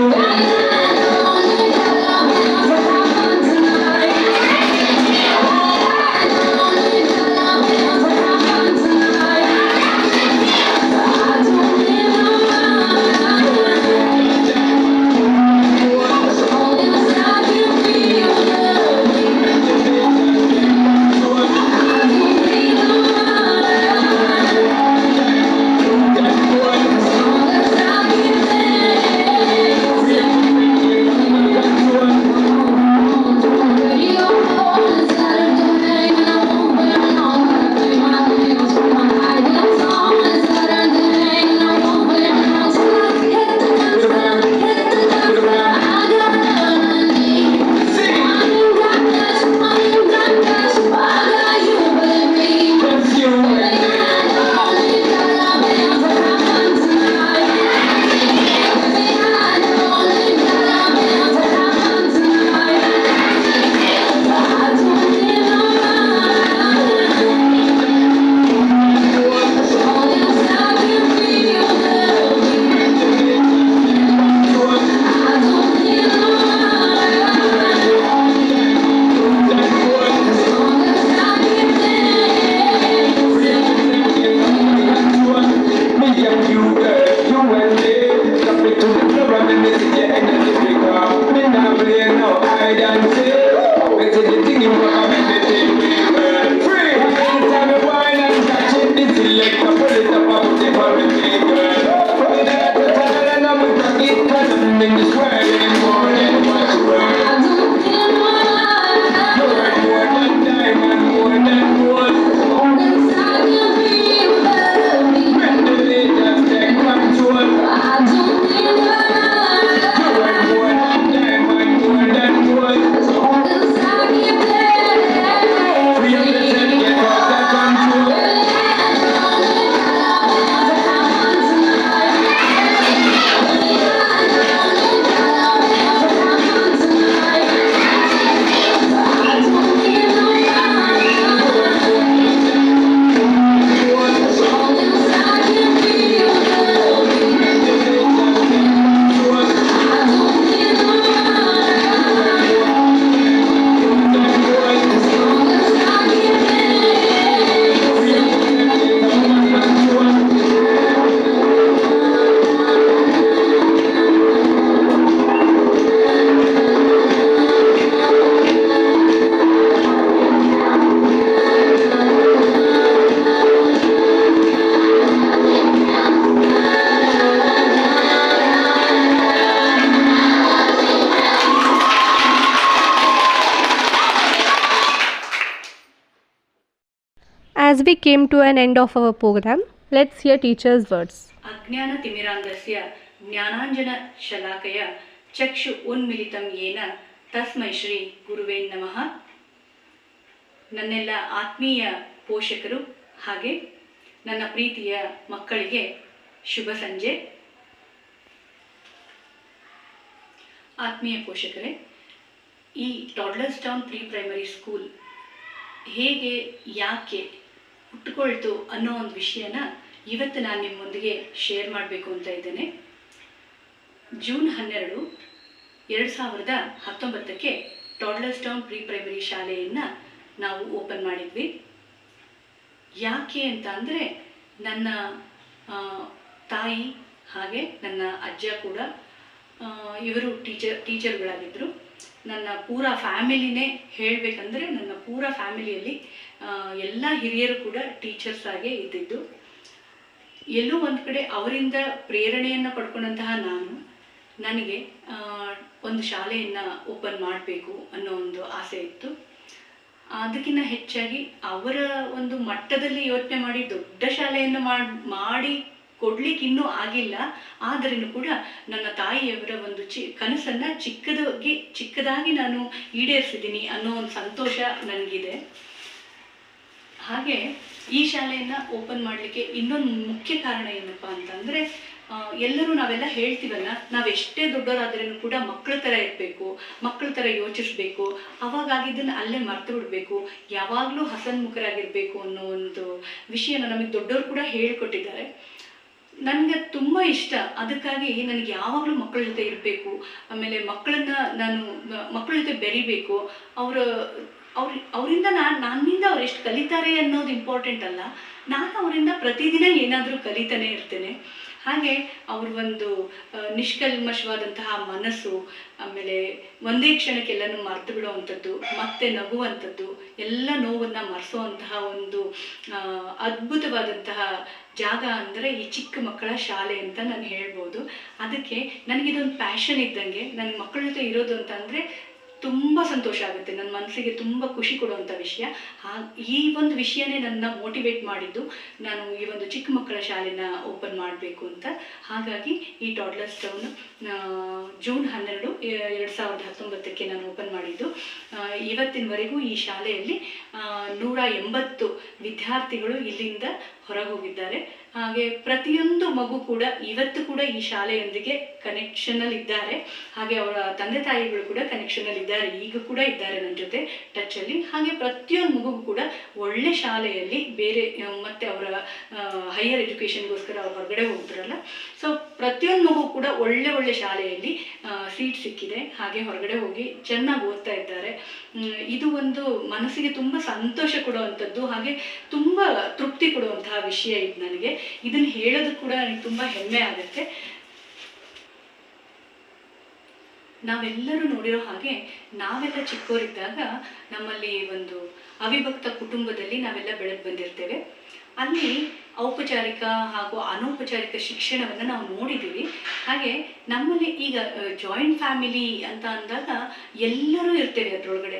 As we came to an end of our program, let's hear teacher's words. ಅಜ್ಞಾನ ತಿಮಿರಾಂಧಸ್ಯ ಜ್ಞಾನಾಂಜನ ಶಲಾಕಯ ಚಕ್ಷು ಉನ್ಮಿಲಿತಂ ಯೇನ ತಸ್ಮೈ ಶ್ರೀ ಗುರುವೇ ನಮಃ. ನನ್ನೆಲ್ಲ ಆತ್ಮೀಯ ಪೋಷಕರು ಹಾಗೆ ನನ್ನ ಪ್ರೀತಿಯ ಮಕ್ಕಳಿಗೆ ಶುಭ ಸಂಜೆ. ಆತ್ಮೀಯ ಪೋಷಕರೇ, ಈ Toddlers Town pre primary school ಹೇಗೆ ಯಾಕೆ ಹುಟ್ಟುಕೊಳ್ತು ಅನ್ನೋ ಒಂದು ವಿಷಯನ ಇವತ್ತು ನಾನು ನಿಮ್ಮೊಂದಿಗೆ ಶೇರ್ ಮಾಡಬೇಕು ಅಂತ ಇದ್ದೇನೆ. June 12, 2019 Toddlers Town pre primary ಶಾಲೆಯನ್ನು ನಾವು ಓಪನ್ ಮಾಡಿದ್ವಿ. ಯಾಕೆ ಅಂತ ಅಂದರೆ ನನ್ನ ತಾಯಿ ಹಾಗೆ ನನ್ನ ಅಜ್ಜ ಕೂಡ ಇವರು ಟೀಚರ್ಗಳಾಗಿದ್ದರು. ನನ್ನ ಪೂರ ಫ್ಯಾಮಿಲಿನೇ ಹೇಳಬೇಕಂದ್ರೆ ನನ್ನ ಪೂರ ಫ್ಯಾಮಿಲಿಯಲ್ಲಿ ಎಲ್ಲ ಹಿರಿಯರು ಕೂಡ ಟೀಚರ್ಸ್ ಆಗೇ ಇದ್ದಿದ್ದು. ಎಲ್ಲೋ ಒಂದು ಕಡೆ ಅವರಿಂದ ಪ್ರೇರಣೆಯನ್ನು ಪಡ್ಕೊಂಡಂತಹ ನನಗೆ ಒಂದು ಶಾಲೆಯನ್ನು ಓಪನ್ ಮಾಡಬೇಕು ಅನ್ನೋ ಒಂದು ಆಸೆ ಇತ್ತು. ಅದಕ್ಕಿಂತ ಹೆಚ್ಚಾಗಿ ಅವರ ಒಂದು ಮಟ್ಟದಲ್ಲಿ ಯೋಚನೆ ಮಾಡಿ ದೊಡ್ಡ ಶಾಲೆಯನ್ನು ಮಾಡಿ ಕೊಡ್ಲಿಕ್ಕೆ ಇನ್ನೂ ಆಗಿಲ್ಲ. ಆದ್ರೂ ಕೂಡ ನನ್ನ ತಾಯಿಯವರ ಒಂದು ಕನಸನ್ನು ಚಿಕ್ಕದಾಗಿ ನಾನು ಈಡೇರಿಸಿದ್ದೀನಿ ಅನ್ನೋ ಒಂದು ಸಂತೋಷ ನನಗಿದೆ. ಹಾಗೆ ಈ ಶಾಲೆಯನ್ನು ಓಪನ್ ಮಾಡಲಿಕ್ಕೆ ಇನ್ನೊಂದು ಮುಖ್ಯ ಕಾರಣ ಏನಪ್ಪ ಅಂತಂದರೆ, ಎಲ್ಲರೂ ನಾವೆಲ್ಲ ಹೇಳ್ತೀವಲ್ಲ, ನಾವೆಷ್ಟೇ ದೊಡ್ಡವರಾದ್ರೂ ಕೂಡ ಮಕ್ಕಳ ಥರ ಇರಬೇಕು, ಮಕ್ಕಳ ಥರ ಯೋಚಿಸ್ಬೇಕು, ಅವಾಗಾಗಿದ್ದನ್ನು ಅಲ್ಲೇ ಮರ್ತು ಬಿಡಬೇಕು, ಯಾವಾಗಲೂ ಹಸನ್ಮುಖರಾಗಿರಬೇಕು ಅನ್ನೋ ಒಂದು ವಿಷಯನ ನಮಗೆ ದೊಡ್ಡವರು ಕೂಡ ಹೇಳ್ಕೊಟ್ಟಿದ್ದಾರೆ. ನನಗೆ ತುಂಬ ಇಷ್ಟ. ಅದಕ್ಕಾಗಿ ನನಗೆ ಯಾವಾಗಲೂ ಮಕ್ಕಳ ಜೊತೆ ಇರಬೇಕು, ಆಮೇಲೆ ನಾನು ಮಕ್ಕಳ ಜೊತೆ ಬೆರಿಬೇಕು. ಅವರಿಂದ ನನ್ನಿಂದ ಅವ್ರು ಎಷ್ಟು ಕಲಿತಾರೆ ಅನ್ನೋದು ಇಂಪಾರ್ಟೆಂಟ್ ಅಲ್ಲ, ನಾನು ಅವರಿಂದ ಪ್ರತಿದಿನ ಏನಾದರೂ ಕಲಿತಾನೆ ಇರ್ತೇನೆ. ಹಾಗೆ ಅವ್ರ ಒಂದು ನಿಷ್ಕಲ್ಮಶವಾದಂತಹ ಮನಸ್ಸು, ಆಮೇಲೆ ಒಂದೇ ಕ್ಷಣಕ್ಕೆಲ್ಲನೂ ಮರೆತು ಬಿಡುವಂಥದ್ದು, ಮತ್ತೆ ನಗುವಂಥದ್ದು, ಎಲ್ಲ ನೋವನ್ನು ಮರೆಸೋವಂತಹ ಒಂದು ಅದ್ಭುತವಾದಂತಹ ಜಾಗ ಅಂದರೆ ಈ ಚಿಕ್ಕ ಮಕ್ಕಳ ಶಾಲೆ ಅಂತ ನಾನು ಹೇಳ್ಬೋದು. ಅದಕ್ಕೆ ನನಗಿದೊಂದು ಪ್ಯಾಷನ್ ಇದ್ದಂಗೆ. ನನಗೆ ಮಕ್ಕಳ ಜೊತೆ ಇರೋದು ಅಂತ ಅಂದರೆ ತುಂಬ ಸಂತೋಷ ಆಗುತ್ತೆ, ನನ್ನ ಮನಸ್ಸಿಗೆ ತುಂಬ ಖುಷಿ ಕೊಡುವಂಥ ವಿಷಯ. ಈ ಒಂದು ವಿಷಯನೇ ನನ್ನ ಮೋಟಿವೇಟ್ ಮಾಡಿದ್ದು, ನಾನು ಈ ಒಂದು ಚಿಕ್ಕ ಮಕ್ಕಳ ಶಾಲೆನ ಓಪನ್ ಮಾಡಬೇಕು ಅಂತ. ಹಾಗಾಗಿ ಈ ಟಾಡ್ಲರ್ಸ್ ಟೌನ್ ಜೂನ್ 12, 2019 ನಾನು ಓಪನ್ ಮಾಡಿದ್ದು. ಇವತ್ತಿನವರೆಗೂ ಈ ಶಾಲೆಯಲ್ಲಿ 180 ವಿದ್ಯಾರ್ಥಿಗಳು ಇಲ್ಲಿಂದ ಹೊರಗೆ ಹೋಗಿದ್ದಾರೆ. ಹಾಗೆ ಪ್ರತಿಯೊಂದು ಮಗು ಕೂಡ ಇವತ್ತು ಕೂಡ ಈ ಶಾಲೆಯೊಂದಿಗೆ ಕನೆಕ್ಷನಲ್ಲಿ ಇದ್ದಾರೆ. ಹಾಗೆ ಅವರ ತಂದೆ ತಾಯಿಗಳು ಕೂಡ ಕನೆಕ್ಷನಲ್ಲಿ ಇದ್ದಾರೆ, ಈಗ ಕೂಡ ಇದ್ದಾರೆ ನನ್ನ ಜೊತೆ ಟಚಲ್ಲಿ. ಹಾಗೆ ಪ್ರತಿಯೊಂದು ಮಗುಗೂ ಕೂಡ ಒಳ್ಳೆ ಶಾಲೆಯಲ್ಲಿ ಬೇರೆ ಮತ್ತೆ ಅವರ ಹೈಯರ್ ಎಜುಕೇಷನ್ಗೋಸ್ಕರ ಅವ್ರು ಹೊರಗಡೆ ಹೋಗ್ತಾರಲ್ಲ, ಸೊ ಪ್ರತಿಯೊಂದು ಮಗು ಕೂಡ ಒಳ್ಳೆ ಶಾಲೆಯಲ್ಲಿ ಸೀಟ್ ಸಿಕ್ಕಿದೆ. ಹಾಗೆ ಹೊರಗಡೆ ಹೋಗಿ ಚೆನ್ನಾಗಿ ಓದ್ತಾ ಇದ್ದಾರೆ. ಇದು ಒಂದು ಮನಸ್ಸಿಗೆ ತುಂಬ ಸಂತೋಷ ಕೊಡುವಂಥದ್ದು, ಹಾಗೆ ತುಂಬ ತೃಪ್ತಿ ಕೊಡುವಂತಹ ವಿಷಯ ಇದು ನನಗೆ. ಇದನ್ನು ಹೇಳೋದು ಕೂಡ ನನಗೆ ತುಂಬ ಹೆಮ್ಮೆ ಆಗುತ್ತೆ. ನಾವೆಲ್ಲರೂ ನೋಡಿರೋ ಹಾಗೆ ನಾವೆಲ್ಲ ಚಿಕ್ಕವರಿದ್ದಾಗ ನಮ್ಮಲ್ಲಿ ಒಂದು ಅವಿಭಕ್ತ ಕುಟುಂಬದಲ್ಲಿ ನಾವೆಲ್ಲ ಬೆಳೆದು ಬಂದಿರ್ತೇವೆ. ಅಲ್ಲಿ ಔಪಚಾರಿಕ ಹಾಗೂ ಅನೌಪಚಾರಿಕ ಶಿಕ್ಷಣವನ್ನು ನಾವು ನೋಡಿದ್ದೀವಿ. ಹಾಗೆ ನಮ್ಮಲ್ಲಿ ಈಗ ಜಾಯಿಂಟ್ ಫ್ಯಾಮಿಲಿ ಅಂತ ಅಂದಾಗ ಎಲ್ಲರೂ ಇರ್ತೇವೆ ಅದರೊಳಗಡೆ.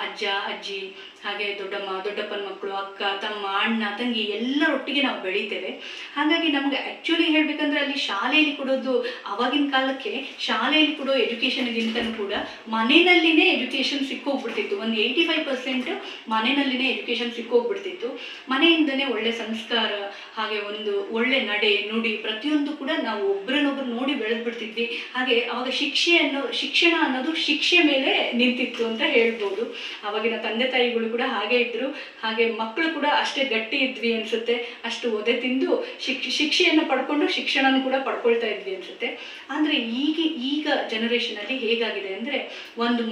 ಅಜ್ಜ ಅಜ್ಜಿ, ಹಾಗೆ ದೊಡ್ಡಮ್ಮ ದೊಡ್ಡಪ್ಪನ ಮಕ್ಕಳು, ಅಕ್ಕ ತಮ್ಮ ಅಣ್ಣ ತಂಗಿ ಎಲ್ಲರೊಟ್ಟಿಗೆ ನಾವು ಬೆಳಿತೇವೆ. ಹಾಗಾಗಿ ನಮಗೆ ಆ್ಯಕ್ಚುಲಿ ಹೇಳಬೇಕಂದ್ರೆ ಅಲ್ಲಿ ಶಾಲೆಯಲ್ಲಿ ಕೊಡೋದು, ಆವಾಗಿನ ಕಾಲಕ್ಕೆ ಶಾಲೆಯಲ್ಲಿ ಕೊಡೋ ಎಜುಕೇಷನ್ಗಿಂತನೂ ಕೂಡ ಮನೆಯಲ್ಲಿನೇ ಎಜುಕೇಷನ್ ಸಿಕ್ಕೋಗ್ಬಿಡ್ತಿತ್ತು. ಒಂದು 85% ಮನೆಯಲ್ಲಿನೇ ಎಜುಕೇಷನ್ ಸಿಕ್ಕೋಗ್ಬಿಡ್ತಿತ್ತು. ಮನೆಯಿಂದನೇ ಒಳ್ಳೆ ಸಂಸ್ಕಾರ, ಹಾಗೆ ಒಂದು ಒಳ್ಳೆ ನಡೆ ನುಡಿ ಪ್ರತಿಯೊಂದು ಕೂಡ ನಾವು ಒಬ್ಬರನ್ನೊಬ್ಬರು ನೋಡಿ ಬೆಳೆದ್ಬಿಡ್ತಿದ್ವಿ. ಹಾಗೆ ಅವಾಗ ಶಿಕ್ಷಣ ಅನ್ನೋದು ಶಿಕ್ಷೆ ಮೇಲೆ ನಿಂತಿತ್ತು ಅಂತ ಹೇಳ್ಬೋದು. ಅವಾಗಿನ ತಂದೆ ತಾಯಿಗಳು ಕೂಡ ಹಾಗೆ ಇದ್ರು, ಹಾಗೆ ಮಕ್ಕಳು ಕೂಡ ಅಷ್ಟೇ ಗಟ್ಟಿ ಇದ್ವಿ ಅನ್ಸುತ್ತೆ. ಅಷ್ಟು ಒದೆ ತಿಂದು ಶಿಕ್ಷೆಯನ್ನು ಪಡ್ಕೊಂಡು ಶಿಕ್ಷಣನೂ ಕೂಡ ಪಡ್ಕೊಳ್ತಾ ಇದ್ವಿ ಅನ್ಸುತ್ತೆ. ಆದರೆ ಈಗ ಜನರೇಷನಲ್ಲಿ ಹೇಗಾಗಿದೆ ಅಂದರೆ, ಒಂದು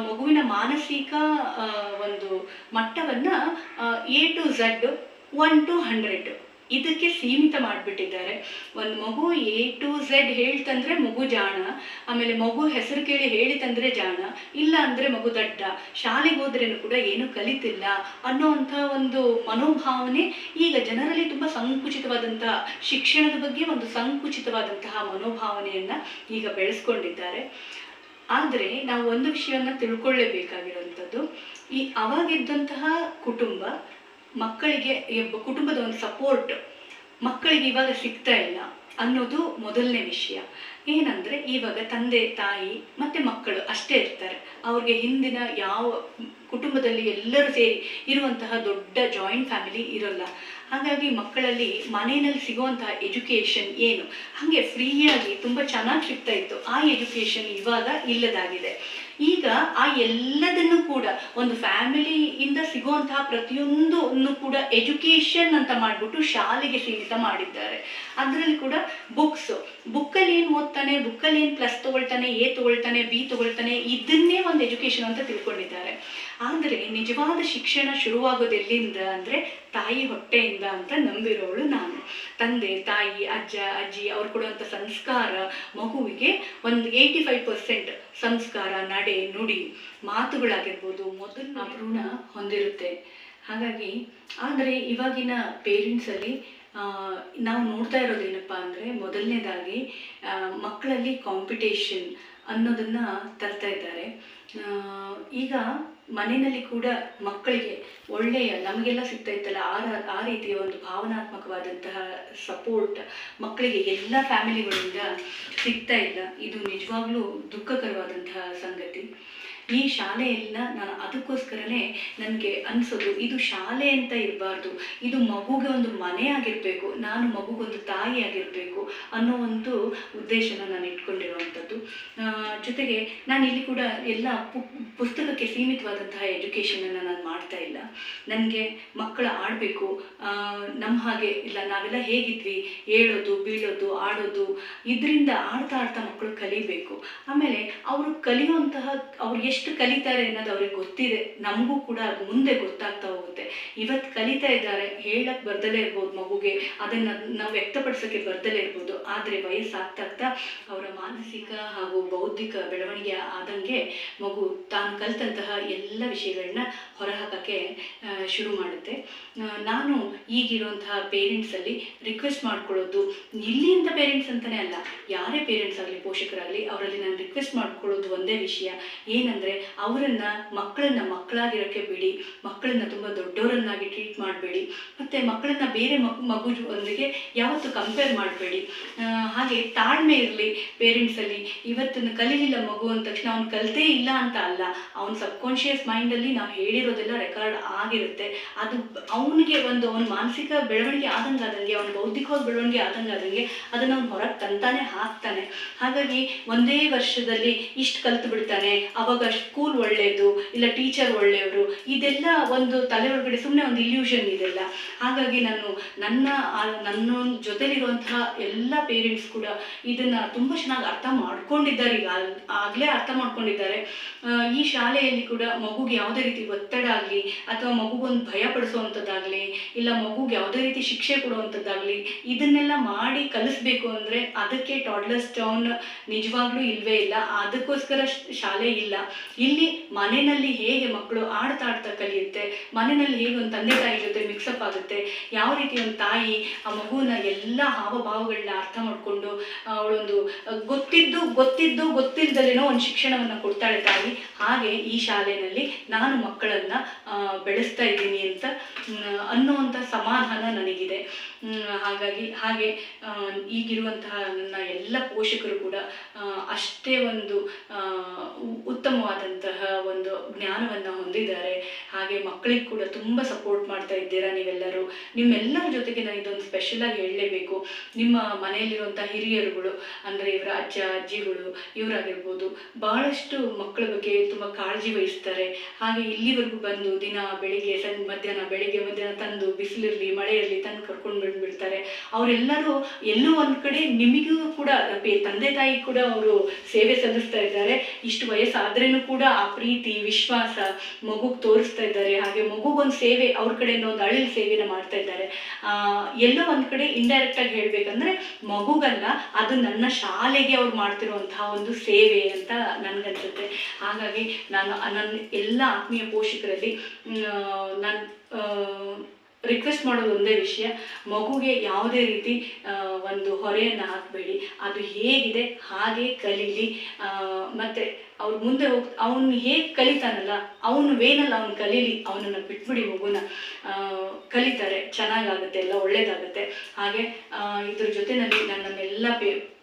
ಮಗುವಿನ ಮಾನಸಿಕ ಒಂದು ಮಟ್ಟವನ್ನು A to Z 1 to 100 ಇದಕ್ಕೆ ಸೀಮಿತ ಮಾಡಿಬಿಟ್ಟಿದ್ದಾರೆ. ಒಂದು ಮಗು A to Z ಹೇಳ್ತಂದ್ರೆ ಮಗು ಜಾಣ, ಆಮೇಲೆ ಮಗು ಹೆಸರು ಕೇಳಿ ಹೇಳಿತಂದ್ರೆ ಜಾಣ, ಇಲ್ಲ ಅಂದರೆ ಮಗು ದಡ್ಡ, ಶಾಲೆಗೆ ಹೋದ್ರೇನು ಕೂಡ ಏನು ಕಲಿತಿಲ್ಲ ಅನ್ನೋವಂಥ ಒಂದು ಮನೋಭಾವನೆ ಈಗ ಜನರಲ್ಲಿ ತುಂಬ ಸಂಕುಚಿತವಾದಂತಹ ಶಿಕ್ಷಣದ ಬಗ್ಗೆ ಒಂದು ಸಂಕುಚಿತವಾದಂತಹ ಮನೋಭಾವನೆಯನ್ನು ಈಗ ಬೆಳೆಸ್ಕೊಂಡಿದ್ದಾರೆ. ಆದರೆ ನಾವು ಒಂದು ವಿಷಯವನ್ನು ತಿಳ್ಕೊಳ್ಳೇಬೇಕಾಗಿರುವಂಥದ್ದು, ಈ ಅವಾಗಿದ್ದಂತಹ ಮಕ್ಕಳಿಗೆ ಕುಟುಂಬದ ಒಂದು ಸಪೋರ್ಟ್ ಮಕ್ಕಳಿಗೆ ಇವಾಗ ಸಿಗ್ತಾ ಇಲ್ಲ ಅನ್ನೋದು ಮೊದಲನೇ ವಿಷಯ. ಏನಂದರೆ ಇವಾಗ ತಂದೆ ತಾಯಿ ಮತ್ತು ಮಕ್ಕಳು ಅಷ್ಟೇ ಇರ್ತಾರೆ. ಅವ್ರಿಗೆ ಹಿಂದಿನ ಯಾವ ಕುಟುಂಬದಲ್ಲಿ ಎಲ್ಲರೂ ಸೇರಿ ಇರುವಂತಹ ದೊಡ್ಡ ಜಾಯಿಂಟ್ ಫ್ಯಾಮಿಲಿ ಇರೋಲ್ಲ. ಹಾಗಾಗಿ ಮಕ್ಕಳಲ್ಲಿ ಮನೆಯಲ್ಲಿ ಸಿಗುವಂತಹ ಎಜುಕೇಷನ್ ಏನು ಹಾಗೆ ಫ್ರೀಯಾಗಿ ತುಂಬ ಚೆನ್ನಾಗಿ ಸಿಗ್ತಾ ಇತ್ತು. ಆ ಎಜುಕೇಷನ್ ಇವಾಗ ಇಲ್ಲದಾಗಿದೆ. ಈಗ ಆ ಎಲ್ಲದನ್ನು ಕೂಡ ಒಂದು ಫ್ಯಾಮಿಲಿಯಿಂದ ಸಿಗುವಂತಹ ಪ್ರತಿಯೊಂದನ್ನು ಕೂಡ ಎಜುಕೇಷನ್ ಅಂತ ಮಾಡಿಬಿಟ್ಟು ಶಾಲೆಗೆ ಸೀಮಿತ ಮಾಡಿದ್ದಾರೆ. ಅದರಲ್ಲಿ ಕೂಡ ಬುಕ್ಸು ಬುಕ್ಕಲ್ಲಿ ಏನು ಓದ್ತಾನೆ, ಬುಕ್ಕಲ್ಲಿ ಏನು ಪ್ಲಸ್ ತೊಗೊಳ್ತಾನೆ, ಎ ತೊಗೊಳ್ತಾನೆ, ಬಿ ತೊಗೊಳ್ತಾನೆ, ಇದನ್ನೇ ಒಂದು ಎಜುಕೇಷನ್ ಅಂತ ತಿಳ್ಕೊಂಡಿದ್ದಾರೆ. ಆದರೆ ನಿಜವಾದ ಶಿಕ್ಷಣ ಶುರುವಾಗೋದು ಎಲ್ಲಿಂದ ಅಂದರೆ ತಾಯಿ ಹೊಟ್ಟೆಯಿಂದ ಅಂತ ನಂಬಿರೋಳು ನಾನು. ತಂದೆ ತಾಯಿ ಅಜ್ಜ ಅಜ್ಜಿ ಅವ್ರು ಕೊಡುವಂಥ ಸಂಸ್ಕಾರ ಮಗುವಿಗೆ ಒಂದು 85% ಸಂಸ್ಕಾರ, ನಡೆ ನುಡಿ ಮಾತುಗಳಾಗಿರ್ಬೋದು ಮೊದಲು ಭ್ರೂಣ ಹೊಂದಿರುತ್ತೆ. ಹಾಗಾಗಿ ಆದರೆ ಇವಾಗಿನ ಪೇರೆಂಟ್ಸಲ್ಲಿ ನಾವು ನೋಡ್ತಾ ಇರೋದೇನಪ್ಪ ಅಂದರೆ ಮೊದಲನೇದಾಗಿ ಮಕ್ಕಳಲ್ಲಿ ಕಾಂಪಿಟೇಷನ್ ಅನ್ನೋದನ್ನು ತರ್ತಾ ಇದ್ದಾರೆ. ಈಗ ಮನೆಯಲ್ಲಿ ಕೂಡ ಮಕ್ಕಳಿಗೆ ಒಳ್ಳೆಯ ನಮಗೆಲ್ಲ ಸಿಗ್ತಾ ಇತ್ತಲ್ಲ ಆ ರೀತಿಯ ಒಂದು ಭಾವನಾತ್ಮಕವಾದಂತಹ ಸಪೋರ್ಟ್ ಮಕ್ಕಳಿಗೆ ಎಲ್ಲ ಫ್ಯಾಮಿಲಿಗಳಿಂದ ಸಿಗ್ತಾ ಇಲ್ಲ. ಇದು ನಿಜವಾಗ್ಲೂ ದುಃಖಕರವಾದಂತಹ ಸಂಗತಿ. ಈ ಶಾಲೆಯನ್ನ ನಾನು ಅದಕ್ಕೋಸ್ಕರನೇ ನನಗೆ ಅನಿಸೋದು, ಇದು ಶಾಲೆ ಅಂತ ಇರಬಾರ್ದು, ಇದು ಮಗುಗೆ ಒಂದು ಮನೆ ಆಗಿರಬೇಕು, ನಾನು ಮಗುಗೊಂದು ತಾಯಿ ಆಗಿರಬೇಕು ಅನ್ನೋ ಒಂದು ಉದ್ದೇಶನ ನಾನು ಇಟ್ಕೊಂಡಿರುವಂಥದ್ದು. ಜೊತೆಗೆ ನಾನು ಇಲ್ಲಿ ಕೂಡ ಎಲ್ಲ ಪುಸ್ತಕಕ್ಕೆ ಸೀಮಿತವಾದಂತಹ ಎಜುಕೇಷನನ್ನು ನಾನು ಮಾಡ್ತಾ ಇಲ್ಲ. ನನಗೆ ಮಕ್ಕಳು ಆಡಬೇಕು, ನಮ್ಮ ಹಾಗೆ ಇಲ್ಲ, ನಾವೆಲ್ಲ ಹೇಗಿದ್ವಿ, ಹೇಳೋದು ಬೀಳೋದು ಆಡೋದು, ಇದರಿಂದ ಆಡ್ತಾ ಆಡ್ತಾ ಮಕ್ಕಳು ಕಲಿಬೇಕು. ಆಮೇಲೆ ಅವರು ಕಲಿಯುವಂತಹ ಅವ್ರು ಎಷ್ಟು ಕಲಿತಾರೆ ಅನ್ನೋದು ಅವ್ರಿಗೆ ಗೊತ್ತಿದೆ, ನಮಗೂ ಕೂಡ ಅದು ಮುಂದೆ ಗೊತ್ತಾಗ್ತಾ ಹೋಗುತ್ತೆ. ಇವತ್ತು ಕಲಿತಾ ಇದ್ದಾರೆ, ಹೇಳಕ್ಕೆ ಬರ್ದಲೇ ಇರ್ಬೋದು ಮಗುಗೆ, ಅದನ್ನು ನಾವು ವ್ಯಕ್ತಪಡಿಸೋಕ್ಕೆ ಬರ್ದಲೇ ಇರ್ಬೋದು. ಆದರೆ ವಯಸ್ಸಾಗ್ತಾ ಅವರ ಮಾನಸಿಕ ಹಾಗೂ ಬೌದ್ಧಿಕ ಬೆಳವಣಿಗೆ ಆದಂಗೆ ಮಗು ತಾನು ಕಲಿತಂತಹ ಎಲ್ಲ ವಿಷಯಗಳನ್ನ ಹೊರಹಾಕೋಕ್ಕೆ ಶುರು ಮಾಡುತ್ತೆ. ನಾನು ಈಗಿರುವಂತಹ ಪೇರೆಂಟ್ಸಲ್ಲಿ ರಿಕ್ವೆಸ್ಟ್ ಮಾಡ್ಕೊಳ್ಳೋದು, ಇಲ್ಲಿಂದ ಪೇರೆಂಟ್ಸ್ ಅಂತಲೇ ಅಲ್ಲ, ಯಾರೇ ಪೇರೆಂಟ್ಸ್ ಆಗಲಿ ಪೋಷಕರಾಗಲಿ ಅವರಲ್ಲಿ ನಾನು ರಿಕ್ವೆಸ್ಟ್ ಮಾಡ್ಕೊಳ್ಳೋದು ಒಂದೇ ವಿಷಯ ಏನಂದರೆ, ಮಕ್ಕಳನ್ನ ಮಕ್ಕಳಾಗಿರೋಕ್ಕೆ ಬಿಡಿ, ಮಕ್ಕಳನ್ನ ತುಂಬ ದೊಡ್ಡವರನ್ನಾಗಿ ಟ್ರೀಟ್ ಮಾಡಬೇಡಿ, ಮತ್ತು ಮಕ್ಕಳನ್ನ ಬೇರೆ ಮಗುವೊಂದಿಗೆ ಯಾವತ್ತೂ ಕಂಪೇರ್ ಮಾಡಬೇಡಿ. ಹಾಗೆ ತಾಳ್ಮೆ ಇರಲಿ ಪೇರೆಂಟ್ಸಲ್ಲಿ. ಇವತ್ತನ್ನು ಕಲೀಲಿಲ್ಲ ಮಗು ಅಂದ ತಕ್ಷಣ ಅವ್ನು ಕಲಿತೇ ಇಲ್ಲ ಅಂತ ಅಲ್ಲ, ಅವ್ನ ಸಬ್ಕಾನ್ಷಿಯಸ್ ಮೈಂಡಲ್ಲಿ ನಾವು ಹೇಳಿರೋದೆಲ್ಲ ರೆಕಾರ್ಡ್ ಆಗಿರುತ್ತೆ. ಅದು ಅವನಿಗೆ ಒಂದು ಅವನ ಮಾನಸಿಕ ಬೆಳವಣಿಗೆ ಆದಂಗೆ ಅವನ ಬೌದ್ಧಿಕವಾದ ಬೆಳವಣಿಗೆ ಆದಂಗೆ ಅದನ್ನು ಅವ್ನು ಹೊರಗೆ ತಂತಾನೆ ಹಾಕ್ತಾನೆ. ಹಾಗಾಗಿ ಒಂದೇ ವರ್ಷದಲ್ಲಿ ಇಷ್ಟು ಕಲಿತು ಬಿಡ್ತಾನೆ, ಅವಾಗ ಸ್ಕೂಲ್ ಒಳ್ಳೆಯದು ಇಲ್ಲ ಟೀಚರ್ ಒಳ್ಳೆಯವರು, ಇದೆಲ್ಲ ಒಂದು ತಲೆ ಒಳಗಡೆ ಸುಮ್ಮನೆ ಒಂದು ಇಲ್ಯೂಷನ್ ಇದೆಲ್ಲ. ಹಾಗಾಗಿ ನಾನು ನನ್ನ ಜೊತೆಲಿರುವಂತಹ ಎಲ್ಲ ಪೇರೆಂಟ್ಸ್ ಕೂಡ ಇದನ್ನು ತುಂಬ ಚೆನ್ನಾಗಿ ಅರ್ಥ ಮಾಡ್ಕೊಂಡಿದ್ದಾರೆ, ಆಗಲೇ ಅರ್ಥ ಮಾಡ್ಕೊಂಡಿದ್ದಾರೆ. ಈ ಶಾಲೆಯಲ್ಲಿ ಕೂಡ ಮಗುಗೆ ಯಾವುದೇ ರೀತಿ ಒತ್ತಡ ಆಗಲಿ ಅಥವಾ ಮಗುಗೊಂದು ಭಯ ಪಡಿಸುವಂಥದ್ದಾಗಲಿ ಇಲ್ಲ ಮಗುಗೆ ಯಾವುದೇ ರೀತಿ ಶಿಕ್ಷೆ ಕೊಡುವಂಥದ್ದಾಗಲಿ ಇದನ್ನೆಲ್ಲ ಮಾಡಿ ಕಲಿಸ್ಬೇಕು ಅಂದರೆ ಅದಕ್ಕೆ ಟಾಡ್ಲರ್ಸ್ ಟೌನ್ ನಿಜವಾಗ್ಲೂ ಇಲ್ಲವೇ ಇಲ್ಲ. ಅದಕ್ಕೋಸ್ಕರ ಶಾಲೆ ಇಲ್ಲ. ಇಲ್ಲಿ ಮನೆಯಲ್ಲಿ ಹೇಗೆ ಮಕ್ಕಳು ಆಡ್ತಾ ಕಲಿಯುತ್ತೆ, ಮನೆಯಲ್ಲಿ ಹೇಗೆ ಒಂದು ತಂದೆ ತಾಯಿ ಜೊತೆ ಮಿಕ್ಸಪ್ ಆಗುತ್ತೆ, ಯಾವ ರೀತಿ ಒಂದು ತಾಯಿ ಆ ಮಗುವಿನ ಎಲ್ಲ ಹಾವಭಾವಗಳನ್ನ ಅರ್ಥ ಮಾಡಿಕೊಂಡು ಅವಳೊಂದು ಗೊತ್ತಿಲ್ದಲೇನೋ ಒಂದು ಶಿಕ್ಷಣವನ್ನು ಕೊಡ್ತಾಳೆ ತಾಯಿ. ಹಾಗೆ ಈ ಶಾಲೆಯಲ್ಲಿ ನಾನು ಮಕ್ಕಳನ್ನು ಬೆಳೆಸ್ತಾ ಇದ್ದೀನಿ ಅಂತ ಅನ್ನೋವಂಥ ಸಮಾಧಾನ ನನಗಿದೆ. ಹಾಗೆ ಈಗಿರುವಂತಹ ನನ್ನ ಎಲ್ಲ ಪೋಷಕರು ಕೂಡ ಅಷ್ಟೇ ಒಂದು ಉತ್ತಮವಾದಂತಹ ಒಂದು ಜ್ಞಾನವನ್ನು ಹೊಂದಿದ್ದಾರೆ. ಹಾಗೆ ಮಕ್ಕಳಿಗೆ ಕೂಡ ತುಂಬ ಸಪೋರ್ಟ್ ಮಾಡ್ತಾ ಇದ್ದೀರಾ ನೀವೆಲ್ಲರೂ. ನಿಮ್ಮೆಲ್ಲರ ಜೊತೆಗೆ ನಾನು ಇದೊಂದು ಸ್ಪೆಷಲಾಗಿ ಹೇಳಲೇಬೇಕು. ನಿಮ್ಮ ಮನೆಯಲ್ಲಿರುವಂಥ ಹಿರಿಯರುಗಳು ಅಂದರೆ ಇವರ ಅಜ್ಜ ಅಜ್ಜಿಗಳು ಇವರಾಗಿರ್ಬೋದು ಬಹಳಷ್ಟು ಮಕ್ಕಳ ಬಗ್ಗೆ ತುಂಬ ಕಾಳಜಿ ವಹಿಸ್ತಾರೆ. ಹಾಗೆ ಇಲ್ಲಿವರೆಗೂ ಬಂದು ದಿನ ಬೆಳಿಗ್ಗೆ ಮಧ್ಯಾಹ್ನ ತಂದು ಬಿಸಿಲಿರಲಿ ಮಳೆ ಇರಲಿ ತಂದು ಕರ್ಕೊಂಡು ಬಂದುಬಿಡ್ತಾರೆ. ಅವರೆಲ್ಲರೂ ಎಲ್ಲೋ ಒಂದು ಕಡೆ ನಿಮಗೂ ಕೂಡ ತಂದೆ ತಾಯಿ ಕೂಡ ಅವರು ಸೇವೆ ಸಲ್ಲಿಸ್ತಾ ಇದ್ದಾರೆ. ಇಷ್ಟು ವಯಸ್ಸಾದ್ರೂ ಕೂಡ ಆ ಪ್ರೀತಿ ವಿಶ್ವಾಸ ಮಗುಗೆ ತೋರಿಸ್ತಾ ಇದ್ದಾರೆ. ಹಾಗೆ ಮಗುಗೊಂದು ಸೇವೆ ಅವ್ರ ಕಡೆಯಿಂದ ಒಂದು ಅಳಿಲ್ ಸೇವೆನ ಮಾಡ್ತಾ ಇದ್ದಾರೆ. ಎಲ್ಲೋ ಒಂದು ಕಡೆ ಇಂಡೈರೆಕ್ಟ್ ಆಗಿ ಹೇಳ್ಬೇಕಂದ್ರೆ ಮಗುಗಲ್ಲ, ಅದು ನನ್ನ ಶಾಲೆಗೆ ಅವ್ರು ಮಾಡ್ತಿರುವಂತಹ ಒಂದು ಸೇವೆ ಅಂತ ನನ್ಗನ್ಸುತ್ತೆ. ಹಾಗಾಗಿ ನಾನು ನನ್ನ ಎಲ್ಲ ಆತ್ಮೀಯ ಪೋಷಕರಲ್ಲಿ ನಾನು ರಿಕ್ವೆಸ್ಟ್ ಮಾಡೋದು ಒಂದೇ ವಿಷಯ, ಮಗುಗೆ ಯಾವುದೇ ರೀತಿ ಒಂದು ಹೊರೆಯನ್ನು ಹಾಕಬೇಡಿ. ಅದು ಹೇಗಿದೆ ಹಾಗೆ ಕಲೀಲಿ. ಮತ್ತು ಅವ್ರು ಮುಂದೆ ಅವನು ಹೇಗೆ ಕಲಿತಾನಲ್ಲ ಅವನು ವೇನಲ್ಲಿ ಅವ್ನು ಕಲೀಲಿ. ಅವನನ್ನು ಬಿಟ್ಬಿಡಿ, ಮಗುನ ಕಲಿತಾರೆ, ಚೆನ್ನಾಗಾಗುತ್ತೆ, ಎಲ್ಲ ಒಳ್ಳೇದಾಗುತ್ತೆ. ಹಾಗೆ ಇದ್ರ ಜೊತೆಯಲ್ಲಿ ನನ್ನೆಲ್ಲ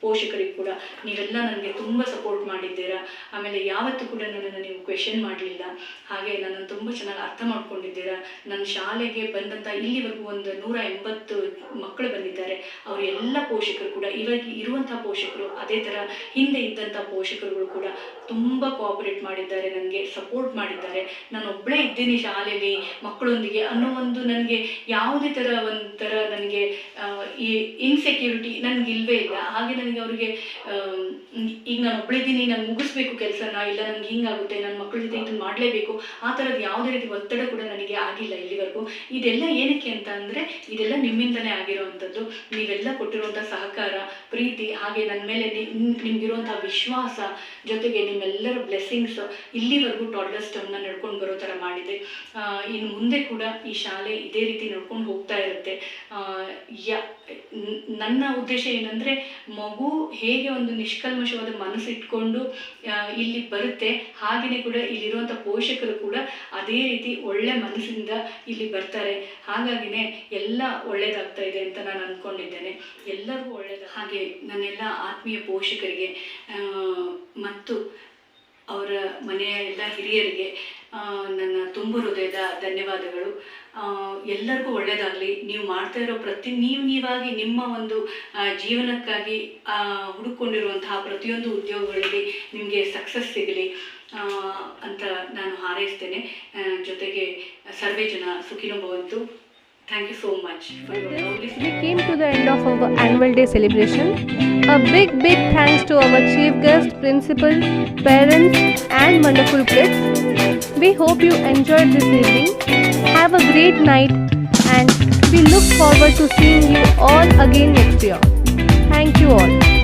ಪೋಷಕರಿಗೆ ಕೂಡ ನೀವೆಲ್ಲ ನನಗೆ ತುಂಬ ಸಪೋರ್ಟ್ ಮಾಡಿದ್ದೀರಾ. ಆಮೇಲೆ ಯಾವತ್ತೂ ಕೂಡ ನನ್ನನ್ನು ನೀವು ಕ್ವೆಶನ್ ಮಾಡಲಿಲ್ಲ. ಹಾಗೆ ನನ್ನನ್ನು ತುಂಬ ಚೆನ್ನಾಗಿ ಅರ್ಥ ಮಾಡ್ಕೊಂಡಿದ್ದೀರಾ. ನನ್ನ ಶಾಲೆಗೆ ಬಂದಂಥ ಇಲ್ಲಿವರೆಗೂ ಒಂದು 180 ಮಕ್ಕಳು ಬಂದಿದ್ದಾರೆ. ಅವರು ಎಲ್ಲ ಪೋಷಕರು ಕೂಡ ಇವಾಗ ಇರುವಂಥ ಪೋಷಕರು, ಅದೇ ಥರ ಹಿಂದೆ ಇದ್ದಂಥ ಪೋಷಕರುಗಳು ಕೂಡ ತುಂಬ ತುಂಬ ಕೋಆಪರೇಟ್ ಮಾಡಿದ್ದಾರೆ, ನನಗೆ ಸಪೋರ್ಟ್ ಮಾಡಿದ್ದಾರೆ. ನಾನು ಒಬ್ಬಳೇ ಇದ್ದೀನಿ ಶಾಲೆಯಲ್ಲಿ ಮಕ್ಕಳೊಂದಿಗೆ ಅನ್ನೋ ಒಂದು ನನಗೆ ಯಾವುದೇ ಥರ ಒಂಥರ ನನಗೆ ಈ ಇನ್ಸೆಕ್ಯೂರಿಟಿ ನನಗಿಲ್ವೇ ಇಲ್ಲ. ಹಾಗೆ ನನಗೆ ಅವರಿಗೆ ಈಗ ನಾನು ಒಬ್ಬಳಿದ್ದೀನಿ, ನಾನು ಮುಗಿಸ್ಬೇಕು ಕೆಲಸನ, ಇಲ್ಲ ನನಗೆ ಹಿಂಗಾಗುತ್ತೆ, ನನ್ನ ಮಕ್ಕಳ ಜೊತೆ ಇದನ್ನು ಮಾಡಲೇಬೇಕು, ಆ ಥರದ್ದು ಯಾವುದೇ ರೀತಿ ಒತ್ತಡ ಕೂಡ ನನಗೆ ಆಗಿಲ್ಲ ಇಲ್ಲಿವರೆಗೂ. ಇದೆಲ್ಲ ಏನಕ್ಕೆ ಅಂತ ಅಂದರೆ ಇದೆಲ್ಲ ನಿಮ್ಮಿಂದಲೇ ಆಗಿರೋವಂಥದ್ದು. ನೀವೆಲ್ಲ ಕೊಟ್ಟಿರುವಂಥ ಸಹಕಾರ, ಪ್ರೀತಿ, ಹಾಗೆ ನನ್ನ ಮೇಲೆ ನಿಮ್ಗಿರುವಂಥ ವಿಶ್ವಾಸ, ಜೊತೆಗೆ ನಿಮ್ಮೆಲ್ಲರ ಬ್ಲೆಸ್ಸಿಂಗ್ಸ್ ಇಲ್ಲಿವರೆಗೂ ಟಾಡ್ಲರ್ಸ್ ಟರ್ಮ್ನ ನಡ್ಕೊಂಡು ಬರೋ ಥರ ಮಾಡಿದೆ. ಇನ್ನು ಮುಂದೆ ಕೂಡ ಈ ಶಾಲೆ ಇದೇ ರೀತಿ ನಡ್ಕೊಂಡು ಹೋಗ್ತಾ ಇರುತ್ತೆ. ನನ್ನ ಉದ್ದೇಶ ಏನಂದರೆ ಮಗು ಹೇಗೆ ಒಂದು ನಿಷ್ಕಲ್ಮಶವಾದ ಮನಸ್ಸಿಟ್ಕೊಂಡು ಇಲ್ಲಿ ಬರುತ್ತೆ, ಹಾಗೆಯೇ ಕೂಡ ಇಲ್ಲಿರುವಂಥ ಪೋಷಕರು ಕೂಡ ಅದೇ ರೀತಿ ಒಳ್ಳೆ ಮನಸ್ಸಿಂದ ಇಲ್ಲಿ ಬರ್ತಾರೆ. ಹಾಗಾಗಿನೇ ಎಲ್ಲ ಒಳ್ಳೇದಾಗ್ತಾ ಇದೆ ಅಂತ ನಾನು ಅಂದ್ಕೊಂಡಿದ್ದೇನೆ. ಎಲ್ಲರಿಗೂ ಒಳ್ಳೇದು. ಹಾಗೆ ನನ್ನೆಲ್ಲ ಆತ್ಮೀಯ ಪೋಷಕರಿಗೆ ಮತ್ತು ಅವರ ಮನೆಯ ಎಲ್ಲ ಹಿರಿಯರಿಗೆ ನನ್ನ ತುಂಬ ಹೃದಯದ ಧನ್ಯವಾದಗಳು. ಎಲ್ಲರಿಗೂ ಒಳ್ಳೆಯದಾಗಲಿ. ನೀವು ಮಾಡ್ತಾ ಇರೋ ನೀವಾಗಿ ನಿಮ್ಮ ಒಂದು ಜೀವನಕ್ಕಾಗಿ ಹುಡುಕೊಂಡಿರುವಂತಹ ಪ್ರತಿಯೊಂದು ಉದ್ಯೋಗಗಳಲ್ಲಿ ನಿಮಗೆ ಸಕ್ಸಸ್ ಸಿಗಲಿ ಅಂತ ನಾನು ಹಾರೈಸ್ತೇನೆ. ಜೊತೆಗೆ ಸರ್ವೇ ಜನ ಸುಖಿನೋ ಭವಂತು. Thank you so much for your love. We came to the end of our annual day celebration. A big thanks to our chief guest, principal, parents and wonderful kids. We hope you enjoyed this evening. Have a great night and we look forward to seeing you all again next year. Thank you all.